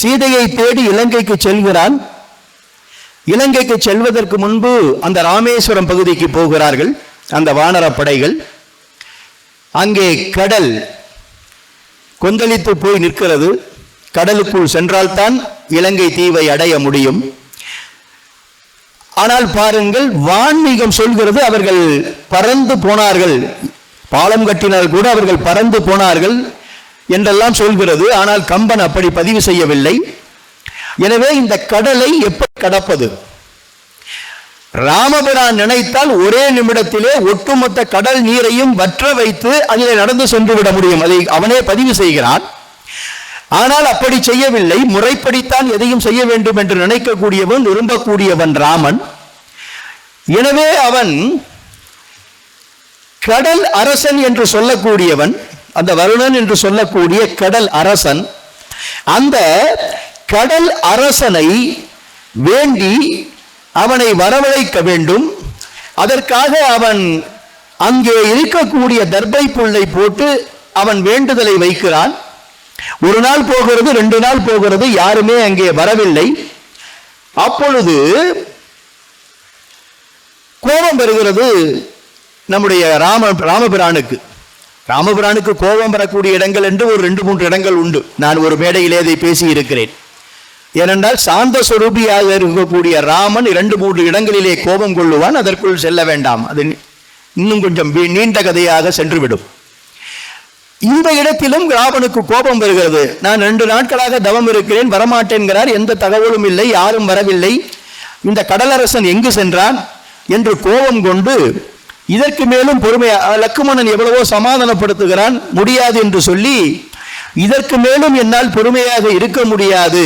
சீதையை தேடி இலங்கைக்கு செல்கிறான். இலங்கைக்கு செல்வதற்கு முன்பு அந்த ராமேஸ்வரம் பகுதிக்கு போகிறார்கள் அந்த வானரப்படைகள். அங்கே கடல் கொந்தளித்து போய் நிற்கிறது. கடலுக்குள் சென்றால்தான் இலங்கை தீவை அடைய முடியும். ஆனால் பாருங்கள், வான்மீகம் சொல்கிறது அவர்கள் பறந்து போனார்கள், பாலம் கட்டினால் கூட அவர்கள் பறந்து போனார்கள் என்றெல்லாம் சொல்கிறது. ஆனால் கம்பன் அப்படி பதிவு செய்யவில்லை. எனவே இந்த கடலை எப்படி கடப்பது? ராமபிரான் நினைத்தால் ஒரே நிமிடத்திலே ஒட்டுமொத்த கடல் நீரையும் வற்ற வைத்து அதிலே நடந்து சென்று விட முடியும். அதை அவனே பதிவு செய்கிறான். ஆனால் அப்படி செய்யவில்லை. முறைப்படித்தான் எதையும் செய்ய வேண்டும் என்று நினைக்கக்கூடியவன், விரும்பக்கூடியவன் ராமன். எனவே அவன் கடல் அரசன் என்று சொல்லக்கூடியவன், அந்த வருணன் என்று சொல்லக்கூடிய கடல் அரசன், அந்த கடல் அரசனை வேண்டி அவனை வரவழைக்க வேண்டும். அதற்காக அவன் அங்கே இருக்கக்கூடிய தர்பை புல்லை போட்டு அவன் வேண்டுதலை வைக்கிறான். 1 நாள் போகிறது, 2 நாள் போகிறது, யாருமே அங்கே வரவில்லை. அப்பொழுது கோபம் வருகிறது நம்முடைய ராமபிரானுக்கு கோபம் வரக்கூடிய இடங்கள் என்று ஒரு 2-3 இடங்கள் உண்டு. நான் ஒரு மேடையிலே அதை பேசி இருக்கிறேன். ஏனென்றால் சாந்த சொரூபியாக இருக்கக்கூடிய ராமன் 2-3 இடங்களிலே கோபம் கொள்ளுவான். அதற்குள் செல்ல வேண்டாம், அது இன்னும் கொஞ்சம் நீண்ட கதையாக சென்றுவிடும். இந்த இடத்திலும் ராவனுக்கு கோபம் வருகிறது. நான் 2 நாட்களாக தவம் இருக்கிறேன், வரமாட்டேன்கிறார், எந்த தகவலும் இல்லை, யாரும் வரவில்லை, இந்த கடலரசன் எங்கு சென்றான் என்று கோபம் கொண்டு இதற்கு மேலும் பொறுமையா லக்குமணன் எவ்வளவோ சமாதானப்படுத்துகிறான், முடியாது என்று சொல்லி இதற்கு மேலும் என்னால் பொறுமையாக இருக்க முடியாது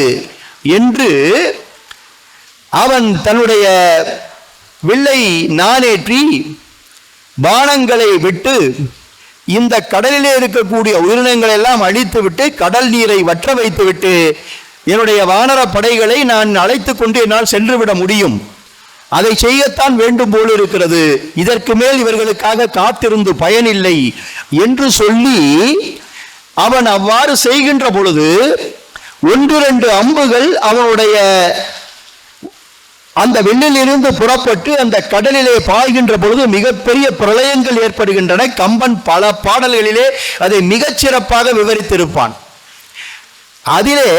என்று அவன் தன்னுடைய வில்லை நானேற்றி பானங்களை விட்டு இந்த கடலிலே இருக்கக்கூடிய உயிரினங்களை எல்லாம் அழித்து விட்டு கடல் நீரை வற்ற வைத்து விட்டு என்னுடைய வானர படைகளை நான் அழைத்து கொண்டு என்னால் சென்றுவிட முடியும், அதை செய்யத்தான் வேண்டும் போல் இருக்கிறது, இதற்கு மேல் இவர்களுக்காக காத்திருந்து பயனில்லை என்று சொல்லி அவன் அவ்வாறு செய்கின்ற பொழுது 1-2 அம்புகள் அவனுடைய அந்த வில்லில் இருந்து புறப்பட்டு அந்த கடலிலே பாய்கின்ற பொழுது மிகப்பெரிய பிரளயங்கள் ஏற்படுகின்றன. கம்பன் பல பாடல்களிலே அதை மிகச் சிறப்பாக விவரித்திருப்பான். அதிலே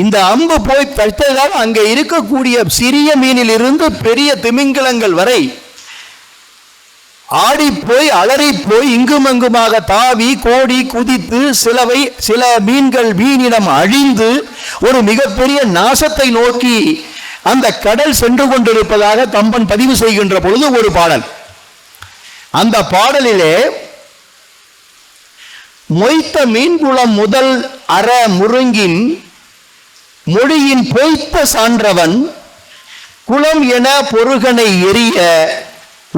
இந்த அம்பு போய் தடுத்ததால் அங்கே இருக்கக்கூடிய சிறிய மீனில் இருந்து பெரிய திமிங்கலங்கள் வரை ஆடி போய் அலறி போய் இங்கும் அங்குமாக தாவி கோடி குதித்து சில மீன்கள் மீனிடம் அழிந்து ஒரு மிகப்பெரிய நாசத்தை நோக்கி அந்த கடல் சென்று கொண்டிருப்பதாக கம்பன் பதிவு செய்கின்ற பொழுது ஒரு பாடல். அந்த பாடலிலே மொய்த்த மீன்குளம் முதல் அற முருங்கின் மொழியின் பொய்த்த சான்றவன் குளம் என பொருகனை எரிய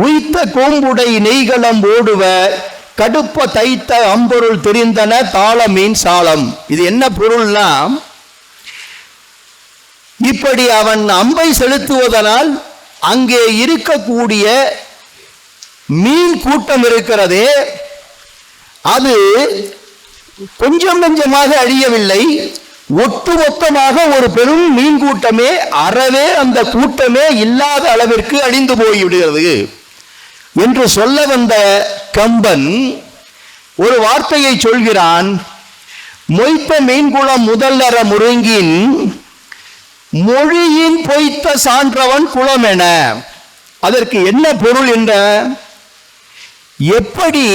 உய்த்த கோம்புடை நெய்களம் ஓடுவ கடுப்ப தைத்த அம்பொருள் தெரிந்தன தாள மீன் சாலம். இது என்ன பொருள்னா, இப்படி அவன் அம்பை செலுத்துவதனால் அங்கே இருக்கக்கூடிய மீன் கூட்டம் இருக்கிறதே அது கொஞ்சம் கொஞ்சமாக அழியவில்லை, ஒட்டுமொத்தமாக ஒரு பெரும் மீன் கூட்டமே அறவே அந்த கூட்டமே இல்லாத அளவிற்கு அழிந்து போய்விடுகிறது என்று சொல்ல வந்த கம்பன் ஒரு வார்த்தையை சொல்கிறான். மொய்த்த மீன்குளம் முதல்லற முருங்கின் மொழியின் பொய்த்த சான்றவன் குளம் என. அதற்கு என்ன பொருள் என்ற, எப்படி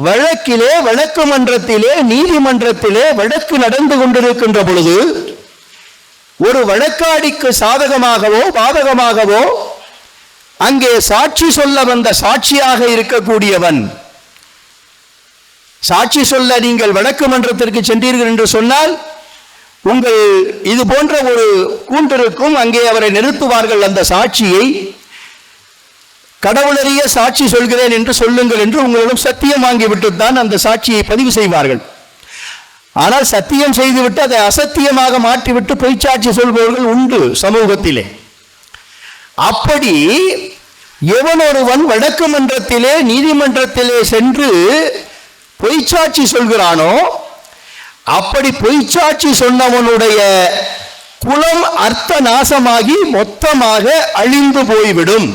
வழக்கிலே வழக்கு மன்றத்திலே நீதிமன்றத்திலே வழக்கு நடந்து கொண்டிருக்கின்ற பொழுது ஒரு வழக்காடிக்கு சாதகமாகவோ பாதகமாகவோ அங்கே சாட்சி சொல்ல வந்த சாட்சியாக இருக்கக்கூடியவன், சாட்சி சொல்ல நீங்கள் வழக்கு மன்றத்திற்கு சென்றீர்கள் என்று சொன்னால் உங்கள் இது போன்ற ஒரு கூண்டிருக்கும், அங்கே அவரை நிறுத்துவார்கள். அந்த சாட்சியை கடவுளறிய சாட்சி சொல்கிறேன் என்று சொல்லுங்கள் என்று உங்களிடம் சத்தியம் வாங்கிவிட்டு தான் அந்த சாட்சியை பதிவு செய்வார்கள். ஆனால் சத்தியம் செய்துவிட்டு அதை அசத்தியமாக மாற்றிவிட்டு பொய்ச்சாட்சி சொல்பவர்கள் உண்டு சமூகத்திலே. அப்படி எவனொருவன் வழக்கு மன்றத்திலே நீதிமன்றத்திலே சென்று பொய்ச்சாட்சி சொல்கிறானோ அப்படி பொய்ச்சாட்சி சொன்னவனுடைய குலம் அர்த்த நாசமாகி மொத்தமாக அழிந்து போய்விடும்,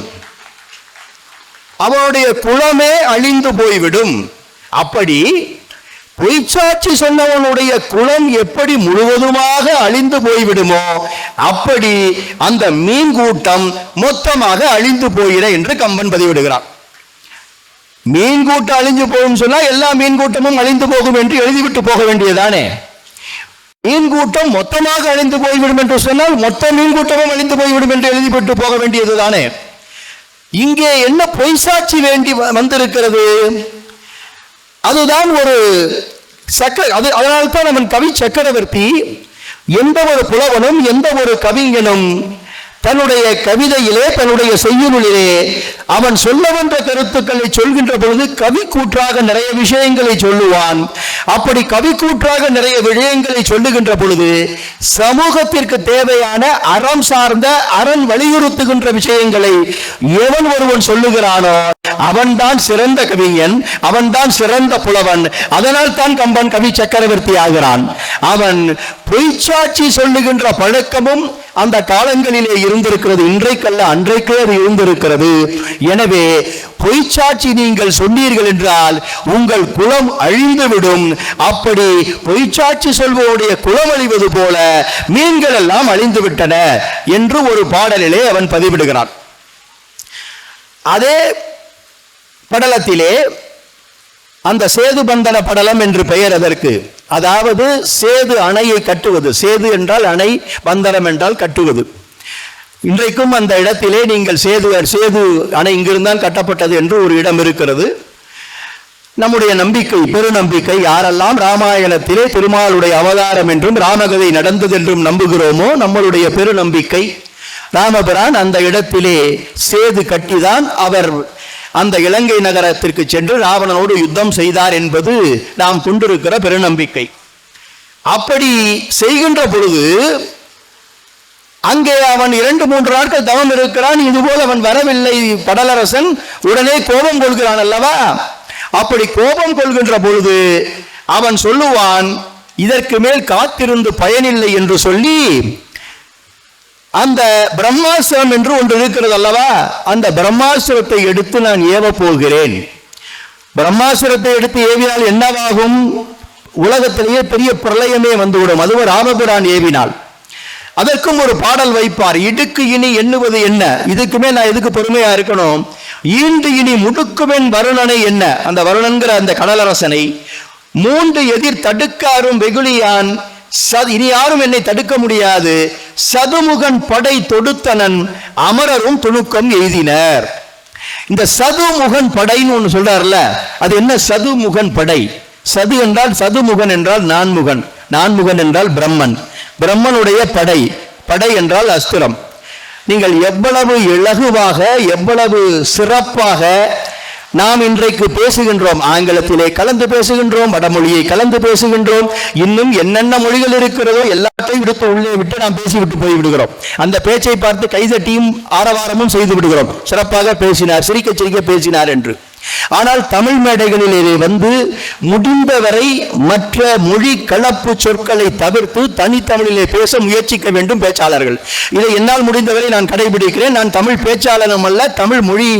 அவனுடைய குலமே அழிந்து போய்விடும். அப்படி பொய்ச்சாட்சி சொன்னவனுடைய குலம் எப்படி முழுவதுமாக அழிந்து போய்விடுமோ அப்படி அந்த மீன் கூட்டம் மொத்தமாக அழிந்து போயிட என்று கம்பன் பதிவிடுகிறான். மீன் கூட்டம் அழிஞ்சு போகும் சொன்னா எல்லா மீன் கூட்டமும் அழிந்து போகும் என்று எழுதிவிட்டு போக வேண்டியதானே. மீன் கூட்டம் மொத்தமாக அழிந்து போய்விடும் என்று சொன்னால் மொத்த மீன் கூட்டமும் அழிந்து போய்விடும் என்று எழுதிவிட்டு போக வேண்டியது தானே. இங்கே என்ன பொய்சாட்சி வேண்டி வந்திருக்கிறது? அதுதான் ஒரு அதனால்தான் அவன் கவி சக்கரவர்த்தி எந்த ஒரு புலவனும் எந்த ஒரு கவிஞனும் தன்னுடைய கவிதையிலே தன்னுடைய செய்யுளிலே அவன் சொல்ல வந்த கருத்துக்களை சொல்கின்ற பொழுது கவி கூற்றாக நிறைய விஷயங்களை சொல்லுவான். அப்படி கவி கூற்றாக நிறைய விஷயங்களை சொல்லுகின்ற பொழுது சமூகத்திற்கு தேவையான அறம் சார்ந்த அரண் வலியுறுத்துகின்ற விஷயங்களை எவன் ஒருவன் சொல்லுகிறானோ அவன்தான் சிறந்த கவிஞன், அவன்தான் சிறந்த புலவன். அதனால் தான் கம்பன் கவி சக்கரவர்த்தி ஆகிறான். அவன் பொய்ச்சாட்சி சொல்லுகின்ற பழக்கமும் அந்த காலங்களிலே இருந்திருக்கிறது, இன்றைக்கல்ல அன்றைக்கே அது இருந்திருக்கிறது. எனவே பொய்ச்சாட்சி நீங்கள் சொன்னீர்கள் என்றால் உங்கள் குலம் அழிந்துவிடும். அப்படி பொய்ச்சாட்சி சொல்வோருடைய குலம் அழிவது போல மீன்கள் எல்லாம் அழிந்து விட்டன என்று ஒரு பாடலிலே அவன் பதிவிடுகிறான். அதே படலத்திலே அந்த சேது பந்தன படலம் என்று பெயர் அதற்கு. அதாவது சேது அணையை கட்டுவது. சேது என்றால் அணை, பந்தனம் என்றால் கட்டுவது. இன்றைக்கும் அந்த இடத்திலே நீங்கள் சேது அணை இங்கிருந்தான் கட்டப்பட்டது என்று ஒரு இடம் இருக்கிறது. நம்முடைய நம்பிக்கை, பெருநம்பிக்கை, யாரெல்லாம் ராமாயணத்திலே திருமாலுடைய அவதாரம் என்றும் ராமகதை நடந்தது என்றும் நம்புகிறோமோ நம்மளுடைய பெருநம்பிக்கை ராமபிரான் அந்த இடத்திலே சேது கட்டிதான் அவர் அந்த இலங்கை நகரத்திற்கு சென்று ராவணனோடு யுத்தம் செய்தார் என்பது நாம் கொண்டிருக்கிற பெருநம்பிக்கை. அப்படி செய்கின்ற பொழுது அங்கே அவன் 2-3 நாட்கள் தவம் இருக்கிறான். இதுபோல் அவன் வரவில்லை. படலரசன் உடனே கோபம் கொள்கிறான் அல்லவா? அப்படி கோபம் கொள்கின்ற பொழுது அவன் சொல்லுவான், இதற்கு மேல் காத்திருந்து பயனில்லை என்று சொல்லி அந்த பிரம்மாஸ்திரம் என்று ஒன்று இருக்கிறது அல்லவா, அந்த பிரம்மாஸ்திரத்தை எடுத்து நான் ஏவ போகிறேன். பிரம்மாஸ்திரத்தை எடுத்து ஏவினால் என்னவாகும்? உலகத்திலேயே பெரிய பிரளயமே வந்துவிடும். அதுவும் ராமபிரான் ஏவினால். அதற்கும் ஒரு பாடல் வைப்பார், இடுக்கு இனி எண்ணுவது என்ன. இதுக்குமே நான் எதுக்கு பொறுமையா இருக்கணும்? ஈண்டு இனி முடுக்குமென் வருணனை என்ன. அந்த வருணன்கிற அந்த கடலரசனை 3 எதிர் தடுக்காரும் வெகுளியான், இனி யாரும் என்னை தடுக்க முடியாது. சதுமுகன் படை தொடுத்தனன் அமரரும் துணுக்கம் எய்தினர். இந்த சதுமுகன் படைன்னு ஒன்று சொல்றாருல, அது என்ன? சதுமுகன் படை. சது என்றால் சதுமுகன் என்றால் நான்முகன், நான்முகன் என்றால் பிரம்மன், பிரம்மனுடைய படை. படை என்றால் அஸ்திரம். நீங்கள் எவ்வளவு இலகுவாக, எவ்வளவு சிறப்பாக நாம் இன்றைக்கு பேசுகின்றோம். ஆங்கிலத்திலே கலந்து பேசுகின்றோம், வடமொழியை கலந்து பேசுகின்றோம், இன்னும் என்னென்ன மொழிகள் இருக்கிறதோ எல்லாத்தையும் விடுத்து உள்ளே விட்டு நாம் பேசிவிட்டு போய்விடுகிறோம். அந்த பேச்சை பார்த்து கைதட்டியும் ஆரவாரமும் செய்து விடுகிறோம். சிறப்பாக பேசினார், சிரிக்க சிரிக்க பேசினார் என்று. ஆனால் தமிழ் மேடைகளிலே வந்து முடிந்தவரை மற்ற மொழி கலப்பு சொற்களை தவிர்த்து தனித்தமிழிலே பேச முயற்சிக்க வேண்டும் பேச்சாளர்கள். இதை என்னால் முடிந்தவரை நான் கடைபிடிக்கிறேன். நான் தமிழ் பேச்சாளனும் அல்ல, தமிழ் மொழி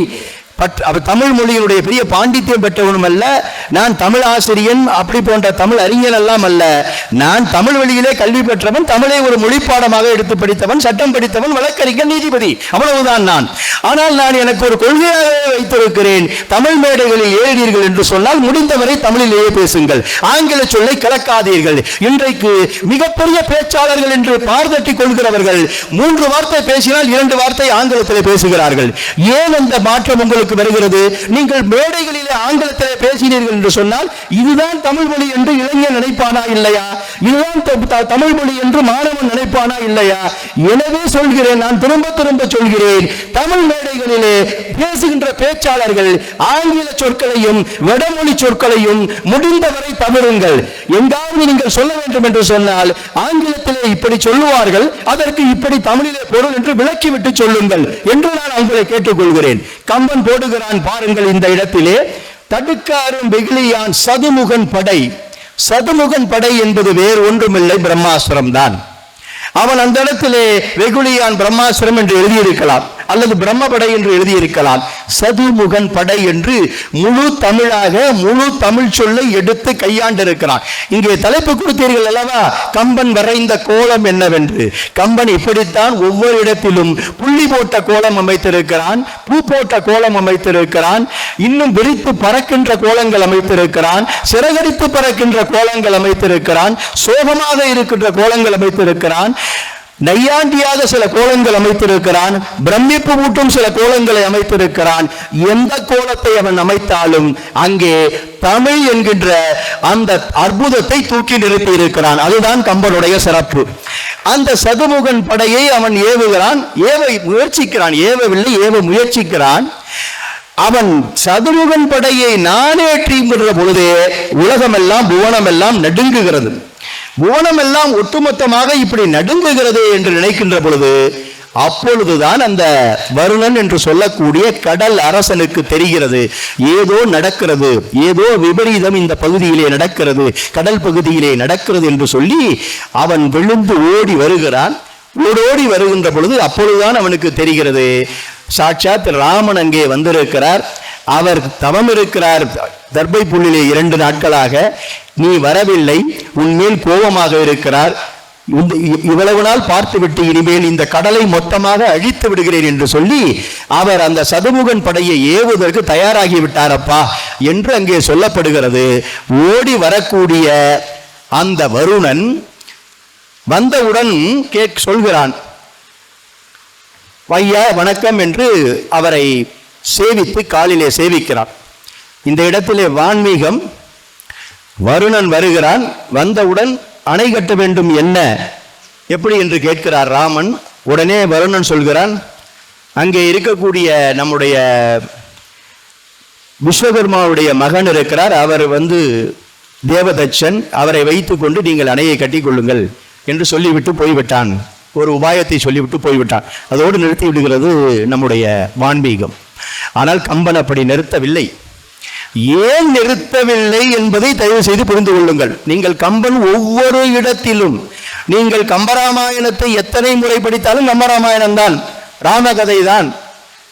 தமிழ் மொழியினுடைய பெரிய பாண்டித்யம் பெற்றவனும் அல்ல, நான் தமிழ் ஆசிரியன் அப்படி போன்ற தமிழ் அறிஞன் எல்லாம் அல்ல. நான் தமிழ் வழியிலே கல்வி பெற்றவன், தமிழை ஒரு மொழிப்பாடமாக எடுத்து படித்தவன், சட்டம் படித்தவன், வழக்கறிஞர், நீதிபதி, அவ்வளவுதான் நான். ஆனால் நான் எனக்கு ஒரு கொள்கையாக வைத்திருக்கிறேன், தமிழ் மேடைகளில் ஏறீர்கள் என்று சொன்னால் முடிந்தவரை தமிழிலேயே பேசுங்கள், ஆங்கில சொல்லை கலக்காதீர்கள். இன்றைக்கு மிகப்பெரிய பேச்சாளர்கள் என்று பார்தட்டி கொள்கிறவர்கள் 3 வார்த்தை பேசினால் 2 வார்த்தை ஆங்கிலத்தில் பேசுகிறார்கள். ஏன் அந்த மாற்றம் உங்களுக்கு வருகிறது? நீங்கள் மேடைகளிலே ஆங்கிலத்திலே பேசினீர்கள் என்று சொன்னால் இதுதான் தமிழ் மொழி என்று இளைஞன் நினைப்பானா இல்லையா? இதுதான் தமிழ் மொழி என்று மாணவன் நினைப்பானா இல்லையா? எனவே சொல்கிறேன், நான் திரும்ப திரும்ப சொல்கிறேன், தமிழ் மேடைகளிலே பேசுகின்ற பேச்சாளர்கள் ஆங்கில சொற்களையும் வடமொழி சொற்களையும் முடிந்தவரை தவிருங்கள். எங்காவது நீங்கள் சொல்ல வேண்டும் என்று சொன்னால் ஆங்கிலத்திலே இப்படி சொல்லுவார்கள், அதற்கு இப்படி தமிழிலே பொருள் என்று விளக்கிவிட்டு சொல்லுங்கள் என்று நான் உங்களை கேட்டுக்கொள்கிறேன். கம்பன் போடுகிறான் பாருங்கள் இந்த இடத்திலே, தடுக்காரும் வெகுளியான் சதுமுகன் படை. சதுமுகன் படை என்பது வேறு ஒன்றுமில்லை, பிரம்மாஸ்திரம் தான். அவன் அந்த இடத்திலே வெகுளியான் பிரம்மாஸ்திரம் என்று எழுதியிருக்கலாம், அல்லது பிரம்மபடை என்று எழுதியிருக்கலாம். சதுமுகன் படை என்று முழு தமிழாக முழு தமிழ் சொல்லை எடுத்து கையாண்டிருக்கிறான். இங்கே தலைப்பு கொடுத்தீர்கள் அல்லவா, கம்பன் வரைந்த கோலம் என்னவென்று. கம்பன் இப்படித்தான் ஒவ்வொரு இடத்திலும் புள்ளி போட்ட கோலம் அமைத்திருக்கிறான், பூ போட்ட கோலம் அமைத்திருக்கிறான், இன்னும் விரித்து பறக்கின்ற கோலங்கள் அமைத்திருக்கிறான், சிறகடித்து பறக்கின்ற கோலங்கள் அமைத்திருக்கிறான், சோகமாக இருக்கின்ற கோலங்கள் அமைத்திருக்கிறான், நையாண்டியாக சில கோலங்கள் அமைத்திருக்கிறான், பிரமிப்பு ஊட்டும் சில கோலங்களை அமைத்திருக்கிறான். எந்த கோலத்தை அவன் அமைத்தாலும் அங்கே தமிழ் என்கின்ற அந்த அற்புதத்தை தூக்கி நிறுத்தி இருக்கிறான். அதுதான் கம்பனுடைய சிறப்பு. அந்த சதுமுகன் படையை அவன் ஏவுகிறான், முயற்சிக்கிறான், ஏவவில்லை, ஏவ முயற்சிக்கிறான். அவன் சதுமுகன் படையை நானேற்றுகின்ற பொழுதே உலகமெல்லாம் புவனமெல்லாம் நடுங்குகிறது. புவனம் எல்லாம் ஒட்டுமொத்தமாக இப்படி நடுங்குகிறது என்று நினைக்கின்ற பொழுது அப்பொழுதுதான் அந்த வருணன் என்று சொல்லக்கூடிய கடல் அரசனுக்கு தெரிகிறது, ஏதோ நடக்கிறது, ஏதோ விபரீதம் இந்த பகுதியிலே நடக்கிறது, கடல் பகுதியிலே நடக்கிறது என்று சொல்லி அவன் விழுந்து ஓடி வருகிறான். ஓடோடி வருகின்ற பொழுது அப்பொழுதுதான் அவனுக்கு தெரிகிறது, சாட்சாத் ராமன் அங்கே வந்திருக்கிறார். அவர் தவம் இருக்கிறார் தர்பை புள்ளிலே 2 நாட்களாக, நீ வரவில்லை, உன்மேல் கோபமாக இருக்கிறார். இவ்வளவு நாள் பார்த்துவிட்டு இனிமேல் இந்த கடலை மொத்தமாக அழித்து விடுகிறேன் என்று சொல்லி அவர் அந்த சதுமுகன் படையை ஏவுவதற்கு தயாராகி விட்டாரப்பா என்று அங்கே சொல்லப்படுகிறது. ஓடி வரக்கூடிய அந்த வருணன் வந்தவுடன் சொல்கிறான், ஐயா வணக்கம் என்று அவரை சேவித்து காலிலே சேவிக்கிறான். இந்த இடத்திலே வான்மீகம், வருணன் வருகிறான், வந்தவுடன் அணை கட்ட வேண்டும், என்ன எப்படி என்று கேட்கிறார் ராமன். உடனே வருணன் சொல்கிறான், அங்கே இருக்கக்கூடிய நம்முடைய விஸ்வகர்மாவுடைய மகன் இருக்கிறார், அவர் தேவதச்சன், அவரை வைத்துக் கொண்டு நீங்கள் அணையை கட்டி கொள்ளுங்கள் என்று சொல்லிவிட்டு போய்விட்டான். ஒரு உபாயத்தை சொல்லிவிட்டு போய்விட்டான். அதோடு நிறுத்தி விடுகிறது நம்முடைய வான்மீகம். ஆனால் கம்பன் அப்படி நிறுத்தவில்லை. ஏன் நிறுத்தவில்லை என்பதை தயவு செய்து புரிந்து கொள்ளுங்கள். நீங்கள் கம்பன் ஒவ்வொரு இடத்திலும், நீங்கள் கம்பராமாயணத்தை எத்தனை முறை படித்தாலும் கம்பராமாயணம் தான், ராமகதை தான்.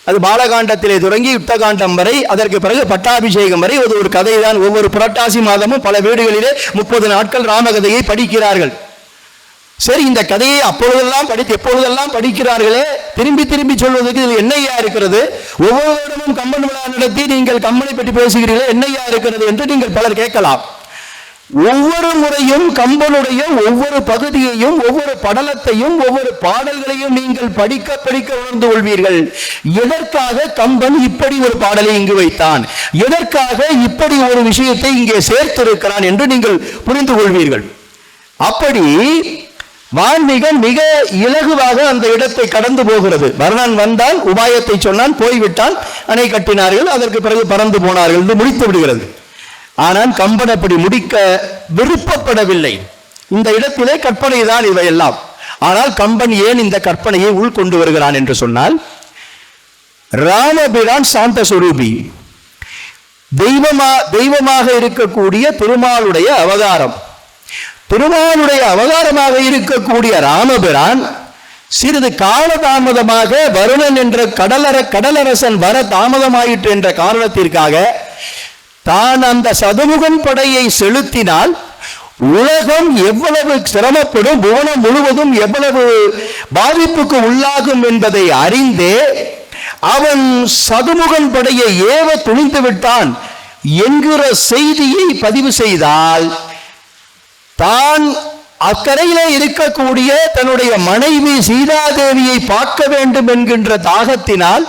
அது பாலகாண்டத்திலே தொடங்கி யுத்தகாண்டம் வரை, அதற்கு பிறகு பட்டாபிஷேகம் வரை அது ஒரு கதை தான். ஒவ்வொரு புரட்டாசி மாதமும் பல வீடுகளிலே 30 நாட்கள் ராமகதையை படிக்கிறார்கள். சரி, இந்த கதையை அப்பொழுதெல்லாம் எப்பொழுதெல்லாம் படிக்கிறார்களே, திரும்பி திரும்பி சொல்வதற்கு இதில் என்னையா இருக்கிறது? ஒவ்வொரு இடமும் கம்பன் விழா நடத்தி நீங்கள் கம்பனை பற்றி பேசுகிறீர்களே, என்னையா இருக்கிறது என்று நீங்கள் பலர் கேட்கலாம். ஒவ்வொரு முறையும் கம்பனுடைய ஒவ்வொரு பகுதியையும், ஒவ்வொரு படலத்தையும், ஒவ்வொரு பாடல்களையும் நீங்கள் படிக்க படிக்க உணர்ந்து கொள்வீர்கள். எதற்காக கம்பன் இப்படி ஒரு பாடலை இங்கு வைத்தான், எதற்காக இப்படி ஒரு விஷயத்தை இங்கே சேர்த்திருக்கிறான் என்று நீங்கள் புரிந்து கொள்வீர்கள். அப்படி வான்மீகம் மிக இலகுவாக அந்த இடத்தை கடந்து போகிறது. வருணன் வந்தான், உபாயத்தை சொன்னான், போய்விட்டான், அணை கட்டினார்கள், அதற்கு பிறகு பறந்து போனார்கள் என்று முடித்து விடுகிறது. ஆனால் கம்பன் அப்படி முடிக்க விருப்பப்படவில்லை. இந்த இடத்திலே கற்பனை தான் இவையெல்லாம். ஆனால் கம்பன் ஏன் இந்த கற்பனையை உள்கொண்டு வருகிறான் என்று சொன்னால், ராமபிரான் சாந்த சுரூபி, தெய்வமாக இருக்கக்கூடிய திருமாலுடைய அவதாரம். திருமாலுடைய அவதாரமாக இருக்கக்கூடிய ராமபிரான் சிறிது காலதாமதமாக வருணன் என்ற கடலரசன் வர தாமதமாயிற்று என்ற காரணத்திற்காக தான் அந்த சதுமுகன் படையை செலுத்தினால் உலகம் எவ்வளவு சிரமப்படும், புவனம் முழுவதும் எவ்வளவு பாதிப்புக்கு உள்ளாகும் என்பதை அறிந்தே அவன் சதுமுகன் படையை ஏவ துணிந்து விட்டான் என்கிற செய்தியை பதிவு செய்தால், தான் அக்கறையிலே இருக்கக்கூடிய தன்னுடைய மனைவி சீதாதேவியை பார்க்க வேண்டும் என்கின்ற தாகத்தினால்,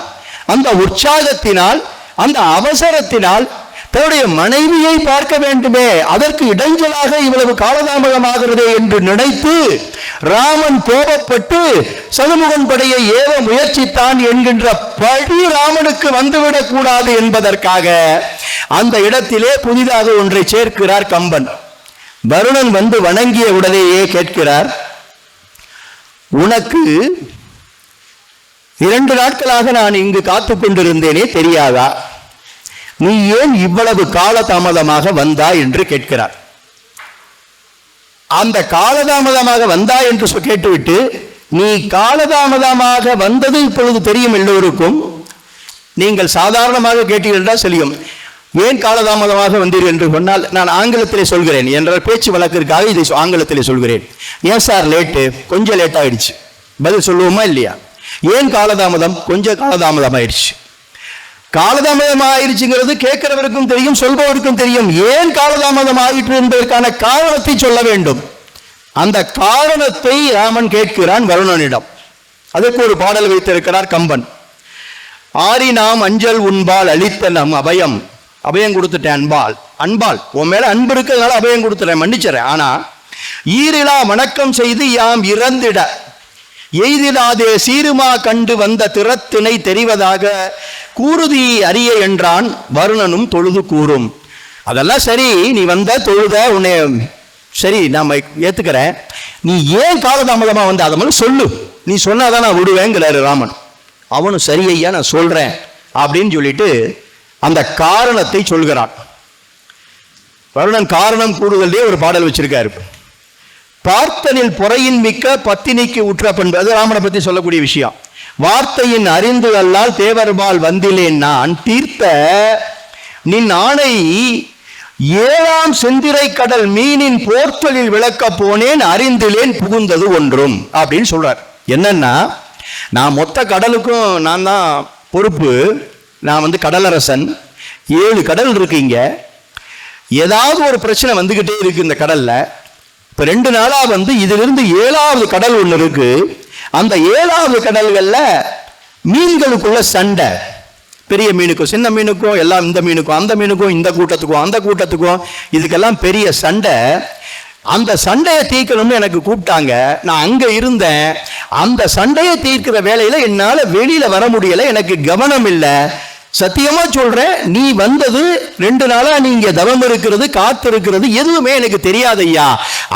அந்த உற்சாகத்தினால், அந்த அவசரத்தினால் தன்னுடைய மனைவியை பார்க்க வேண்டுமே, அதற்கு இடைஞ்சலாக இவ்வளவு காலதாமதமாகிறதே என்று நினைத்து ராமன் கோபப்பட்டு சதுமுகன் படையை ஏவ முயற்சித்தான் என்கின்ற பழி ராமனுக்கு வந்துவிடக் கூடாது என்பதற்காக அந்த இடத்திலே புதிதாக ஒன்றை சேர்க்கிறார் கம்பன். வருணன் வணங்கிய உடனேயே கேட்கிறார், உனக்கு 2 நாட்களாக நான் இங்கு காத்துக் கொண்டிருந்தேனே, தெரியாதா? நீ ஏன் இவ்வளவு காலதாமதமாக வந்தாய் என்று கேட்கிறார். அந்த காலதாமதமாக வந்தாய் என்று கேட்டுவிட்டு, நீ காலதாமதமாக வந்தது இப்பொழுது தெரியும் எல்லோருக்கும், நீங்கள் சாதாரணமாக கேட்டீர்கள் தெரியும். ஏன் காலதாமதமாக வந்தீர்கள் என்று சொன்னால், நான் ஆங்கிலத்திலே சொல்கிறேன் என்றால் பேச்சு வழக்கிற்காக இதை ஆங்கிலத்திலே சொல்கிறேன். ஏன் சார் லேட்டு? கொஞ்சம் லேட் ஆயிடுச்சு. பதில் சொல்லுவோமா இல்லையா? ஏன் காலதாமதம்? கொஞ்சம் காலதாமதம் ஆயிடுச்சு. காலதாமதம் ஆயிடுச்சுங்கிறது கேட்கிறவருக்கும் தெரியும், சொல்பவருக்கும் தெரியும். ஏன் காலதாமதம் ஆயிற்று என்பதற்கான காரணத்தை சொல்ல வேண்டும். அந்த காரணத்தை ராமன் கேட்கிறான் வருணனிடம். அதற்கு ஒரு பாடல் வைத்திருக்கிறார் கம்பன். ஆரி நாம் அஞ்சல் உண்பால் அளித்த நம் அபயம், அபயம் கொடுத்துட்டேன் அன்பால் உன் மேல அன்பு இருக்கிறதுனால அபயம் கொடுத்துட்டேன், மன்னிச்சறேன். ஆனா ஈரிலா வணக்கம் செய்து யாம் இறந்திட எய்திடாதே சீருமா கண்டு வந்த திறத்தினை தெரிவதாக கூறுதி அறிய என்றான் வருணனும் தொழுது கூறும். அதெல்லாம் சரி, நீ வந்த தொழுத உன்னை சரி நாம ஏத்துக்கிறேன். நீ ஏன் காலதாமதமா வந்த அதை மாதிரி சொல்லு, நீ சொன்னாதான் நான் விடுவேங்கிறாரு ராமன். அவனும் சரி ஐயா நான் சொல்றேன் அப்படின்னு சொல்லிட்டு அந்த காரணத்தை சொல்கிறான். வருணன் காரணம் கூறுதலே ஒரு பாடல் வச்சிருக்காரு. பார்த்தனில் பொறையின் மிக்க பத்தினிக்கு உற்ற பண்பு, அது ராமனை பத்தி சொல்லக்கூடிய விஷயம். வார்த்தையின் அறிந்து அல்லால் தேவர்பால் வந்திலேன் நான் தீர்த்த நின் ஆணை ஏழாம் செந்திரை கடல் மீனின் போர்த்தலில் விளக்க போனேன் அறிந்திலேன் புகுந்தது ஒன்றும் அப்படின்னு சொல்றார். என்னன்னா, நான் மொத்த கடலுக்கும் நான் தான் பொறுப்பு, நான் கடலரசன், 7 கடல் இருக்குங்க, ஏதாவது ஒரு பிரச்சனை வந்துகிட்டே இருக்கு இந்த கடல்ல. இப்ப 2 நாளா இதிலிருந்து 7வது கடல் ஒண்ணு இருக்கு. அந்த 7வது கடல்கள்ல மீன்களுக்குள்ள சண்டை, பெரிய மீனுக்கும் சின்ன மீனுக்கும், எல்லாம் இந்த மீனுக்கும் அந்த மீனுக்கும், இந்த கூட்டத்துக்கும் அந்த கூட்டத்துக்கும், இதுக்கெல்லாம் பெரிய சண்டை. அந்த சண்டையை தீர்க்கணும்னு எனக்கு கூப்பிட்டாங்க. நான் அங்க இருந்தேன். அந்த சண்டையை தீர்க்கிற வேலையில என்னால வெளியில வர முடியல, எனக்கு கவனம் இல்லை. சத்தியமா சொல்றேன், நீ வந்தது 2 நாளா நீங்க தவம் இருக்கிறது, காத்து இருக்கிறது எதுவுமே எனக்கு தெரியாது ஐயா.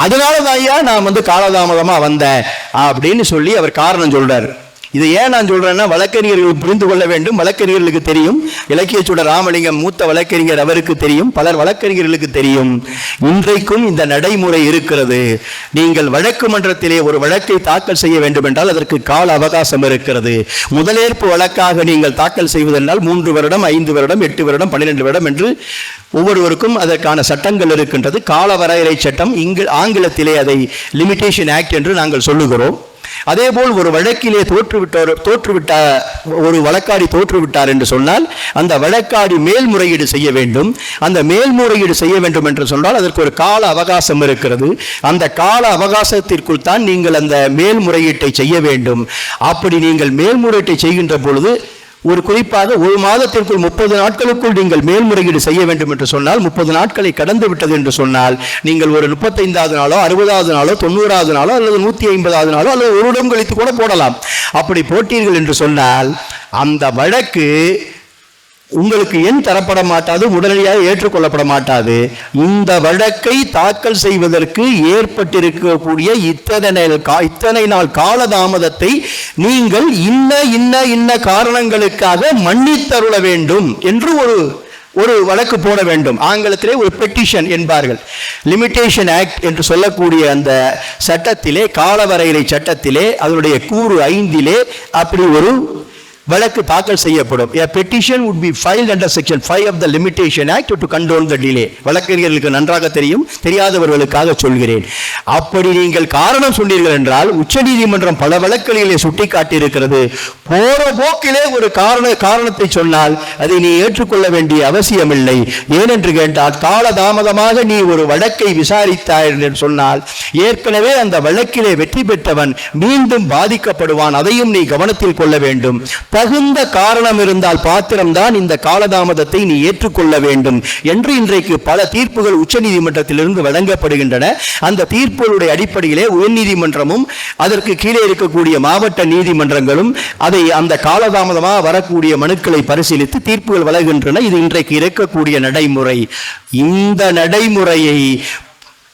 அதனாலதான் ஐயா நான் காலதாமதமா வந்தேன் அப்படின்னு சொல்லி அவர் காரணம் சொல்றாரு. இதை ஏன் நான் சொல்றேன்னா, வழக்கறிஞர்கள் புரிந்து கொள்ள வேண்டும். வழக்கறிஞர்களுக்கு தெரியும், இலக்கியச்சுடர் ராமலிங்கம் மூத்த வழக்கறிஞர், அவருக்கு தெரியும், பலர் வழக்கறிஞர்களுக்கு தெரியும். இன்றைக்கும் இந்த நடைமுறை இருக்கிறது. நீங்கள் வழக்கு மன்றத்திலே ஒரு வழக்கை தாக்கல் செய்ய வேண்டும் என்றால் அதற்கு கால அவகாசம் இருக்கிறது. முதலேற்பு வழக்காக நீங்கள் தாக்கல் செய்வதென்றால் 3 வருடம், 5 வருடம், 8 வருடம், 12 வருடம் என்று ஒவ்வொருவருக்கும் அதற்கான சட்டங்கள் இருக்கின்றது. கால வரையறை சட்டம், ஆங்கிலத்திலே அதை லிமிடேஷன் ஆக்ட் என்று நாங்கள் சொல்லுகிறோம். அதேபோல் ஒரு வழக்கிலே ஒரு வழக்காடி தோற்றுவிட்டார் என்று சொன்னால் அந்த வழக்காடி மேல்முறையீடு செய்ய வேண்டும். அந்த மேல்முறையீடு செய்ய வேண்டும் என்று சொன்னால் அதற்கு ஒரு கால அவகாசம் இருக்கிறது. அந்த கால அவகாசத்திற்குள் தான் நீங்கள் அந்த மேல்முறையீட்டை செய்ய வேண்டும். அப்படி நீங்கள் மேல்முறையீட்டை செய்கின்ற பொழுது ஒரு குறிப்பாக 1 மாதத்திற்குள் 30 நாட்களுக்குள் நீங்கள் மேல்முறையீடு செய்ய வேண்டும் என்று சொன்னால், 30 நாட்களை கடந்து விட்டது என்று சொன்னால், நீங்கள் ஒரு 35வது நாளோ 60வது நாளோ 90வது நாளோ அல்லது 150வது நாளோ அல்லது 1 வருடம் கழித்து கூட போடலாம். அப்படி போட்டீர்கள் என்று சொன்னால் அந்த வழக்கு உங்களுக்கு எண் தரப்பட மாட்டாது, உடனடியாக ஏற்றுக்கொள்ளப்பட மாட்டாது. இந்த வழக்கை தாக்கல் செய்வதற்கு ஏற்பட்டிருக்கக்கூடிய இத்தனை நாள் காலதாமதத்தை நீங்கள் இன்ன காரணங்களுக்காக மன்னித்தருள வேண்டும் என்று ஒரு வழக்கு போட வேண்டும். ஆங்கிலத்திலே ஒரு பெட்டிஷன் என்பார்கள். லிமிடேஷன் ஆக்ட் என்று சொல்லக்கூடிய அந்த சட்டத்திலே, காலவரையறை சட்டத்திலே, அதனுடைய கூறு 5 அப்படி ஒரு வழக்கு தாக்கல் செய்யப்படும். A petition would be filed under section 5 of the limitation act to condone the delay. வழக்கறிஞர்களுக்கு நன்றாக தெரியும், தெரியாதவர்களுக்காக சொல்கிறேன். அப்படி நீங்கள் காரணம் சொன்னீர்கள் என்றால் உச்சநீதிமன்றம் பல வழக்குகளிலே சுட்டி காட்டி இருக்கிறது. போற போக்கிலே ஒரு காரணத்தை சொன்னால் அதை நீ ஏற்றுக்கொள்ள வேண்டிய அவசியம் இல்லை. ஏனென்று கேட்டால், காலதாமதமாக நீ ஒரு வழக்கை விசாரித்தாய் என்று சொன்னால் ஏற்கனவே அந்த வழக்கிலே வெற்றி பெற்றவன் மீண்டும் பாதிக்கப்படுவான். அதையும் நீ கவனத்தில் கொள்ள வேண்டும். தகுந்த காரணம் இருந்தால் பாத்திரம்தான் இந்த காலதாமதத்தை நீ ஏற்றுக்கொள்ள வேண்டும் என்று இன்றைக்கு பல தீர்ப்புகள் உச்சநீதிமன்றத்திலிருந்து வழங்கப்படுகின்றன. அந்த தீர்ப்புகளுடைய அடிப்படையிலே உயர்நீதிமன்றமும் அதற்கு கீழே இருக்கக்கூடிய மாவட்ட நீதிமன்றங்களும் அந்த காலதாமதமாக வரக்கூடிய மனுக்களை பரிசீலித்து தீர்ப்புகள் வழங்குகின்றன. இது இன்றைக்கு இருக்கக்கூடிய நடைமுறை. இந்த நடைமுறையை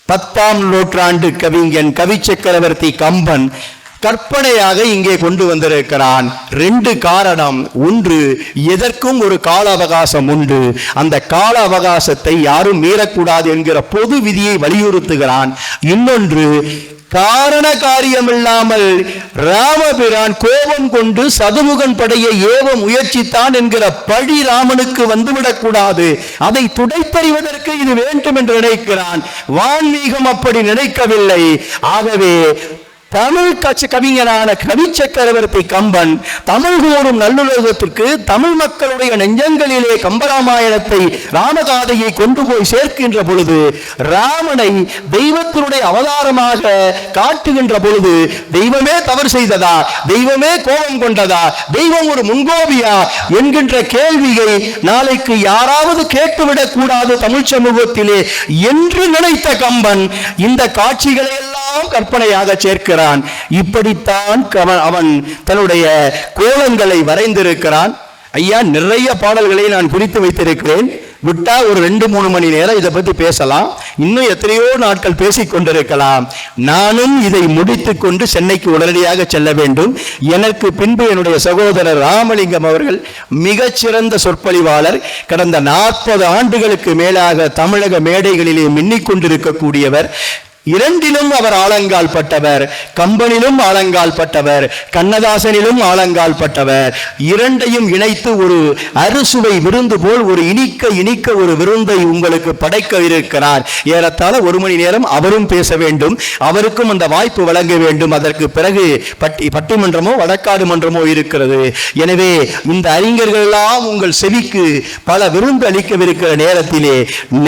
10ஆம் நூற்றாண்டு கவிஞன் கவி சக்கரவர்த்தி கம்பன் கற்பனையாக இங்கே கொண்டு வந்திருக்கிறான். 2 காரணம். ஒன்று, எதற்கும் ஒரு கால அவகாசம் உண்டு, அந்த கால அவகாசத்தை யாரும் மீறக்கூடாது என்கிற பொது விதியை வலியுறுத்துகிறான். இன்னொன்று, காரண காரியமில்லாமல் ராமபிரான் கோபம் கொண்டு சதுமுகன் படையை ஏவ முயற்சித்தான் என்கிற பழி ராமனுக்கு வந்துவிடக்கூடாது, அதை துடைத்தறிவதற்கு இது வேண்டும் என்று நினைக்கிறான். வான்மீகம் அப்படி நினைக்கவில்லை. ஆகவே தமிழ் கவிஞரான கவி சக்கரவர்த்தி கம்பன் தமிழ் கூறும் நல்லுலகத்திற்கு தமிழ் மக்களுடைய நெஞ்சங்களிலே கம்பராமாயணத்தை, ராமகாதையை கொண்டு போய் சேர்க்கின்ற பொழுது, ராமனை தெய்வத்தினுடைய அவதாரமாக காட்டுகின்ற பொழுது, தெய்வமே தவறு செய்ததா, தெய்வமே கோபம் கொண்டதா, தெய்வம் ஒரு முன்கோபியா என்கின்ற கேள்வியை நாளைக்கு யாராவது கேட்டுவிடக் கூடாது தமிழ் சமூகத்திலே என்று நினைத்த கம்பன் இந்த காட்சிகளை எல்லாம் கற்பனையாக சேர்க்கிறான். இப்படித்தான் அவன் தன்னுடைய கோலங்களை வரைந்திருக்கிறான். ஐயா, நிறைய பாடல்களை நான் குறித்து வைத்திருக்கிறேன். விட்டா ஒரு 2-3 மணி நேரம் இதை பத்தி பேசலாம். இன்னும் எத்தனையோ நாட்கள் பேசிக் கொண்டிருக்கலாம். நானும் இதை முடித்துக் கொண்டு சென்னைக்கு உடனடியாக செல்ல வேண்டும். எனக்கு பின்பு என்னுடைய சகோதரர் ராமலிங்கம் அவர்கள் மிகச்சிறந்த சொற்பொழிவாளர். கடந்த 40 ஆண்டுகளுக்கு மேலாக தமிழக மேடைகளிலே மின்னிக் கொண்டிருக்கக்கூடியவர். இரண்டிலும் அவர் ஆழங்கால் பட்டவர். கம்பனிலும் ஆழங்கால் பட்டவர், கண்ணதாசனிலும் ஆழங்கால் பட்டவர். இரண்டையும் இணைத்து ஒரு அறுசுவை விருந்து போல் ஒரு இனிக்க ஒரு விருந்தை உங்களுக்கு படைக்க இருக்கிறார். ஏறத்தாழ 1 மணி நேரம் அவரும் பேச வேண்டும், அவருக்கும் அந்த வாய்ப்பு வழங்க வேண்டும். அதற்கு பிறகு பட்டிமன்றமோ வழக்காடு மன்றமோ இருக்கிறது. எனவே இந்த அறிஞர்கள் எல்லாம் உங்கள் செவிக்கு பல விருந்து அளிக்கவிருக்கிற நேரத்திலே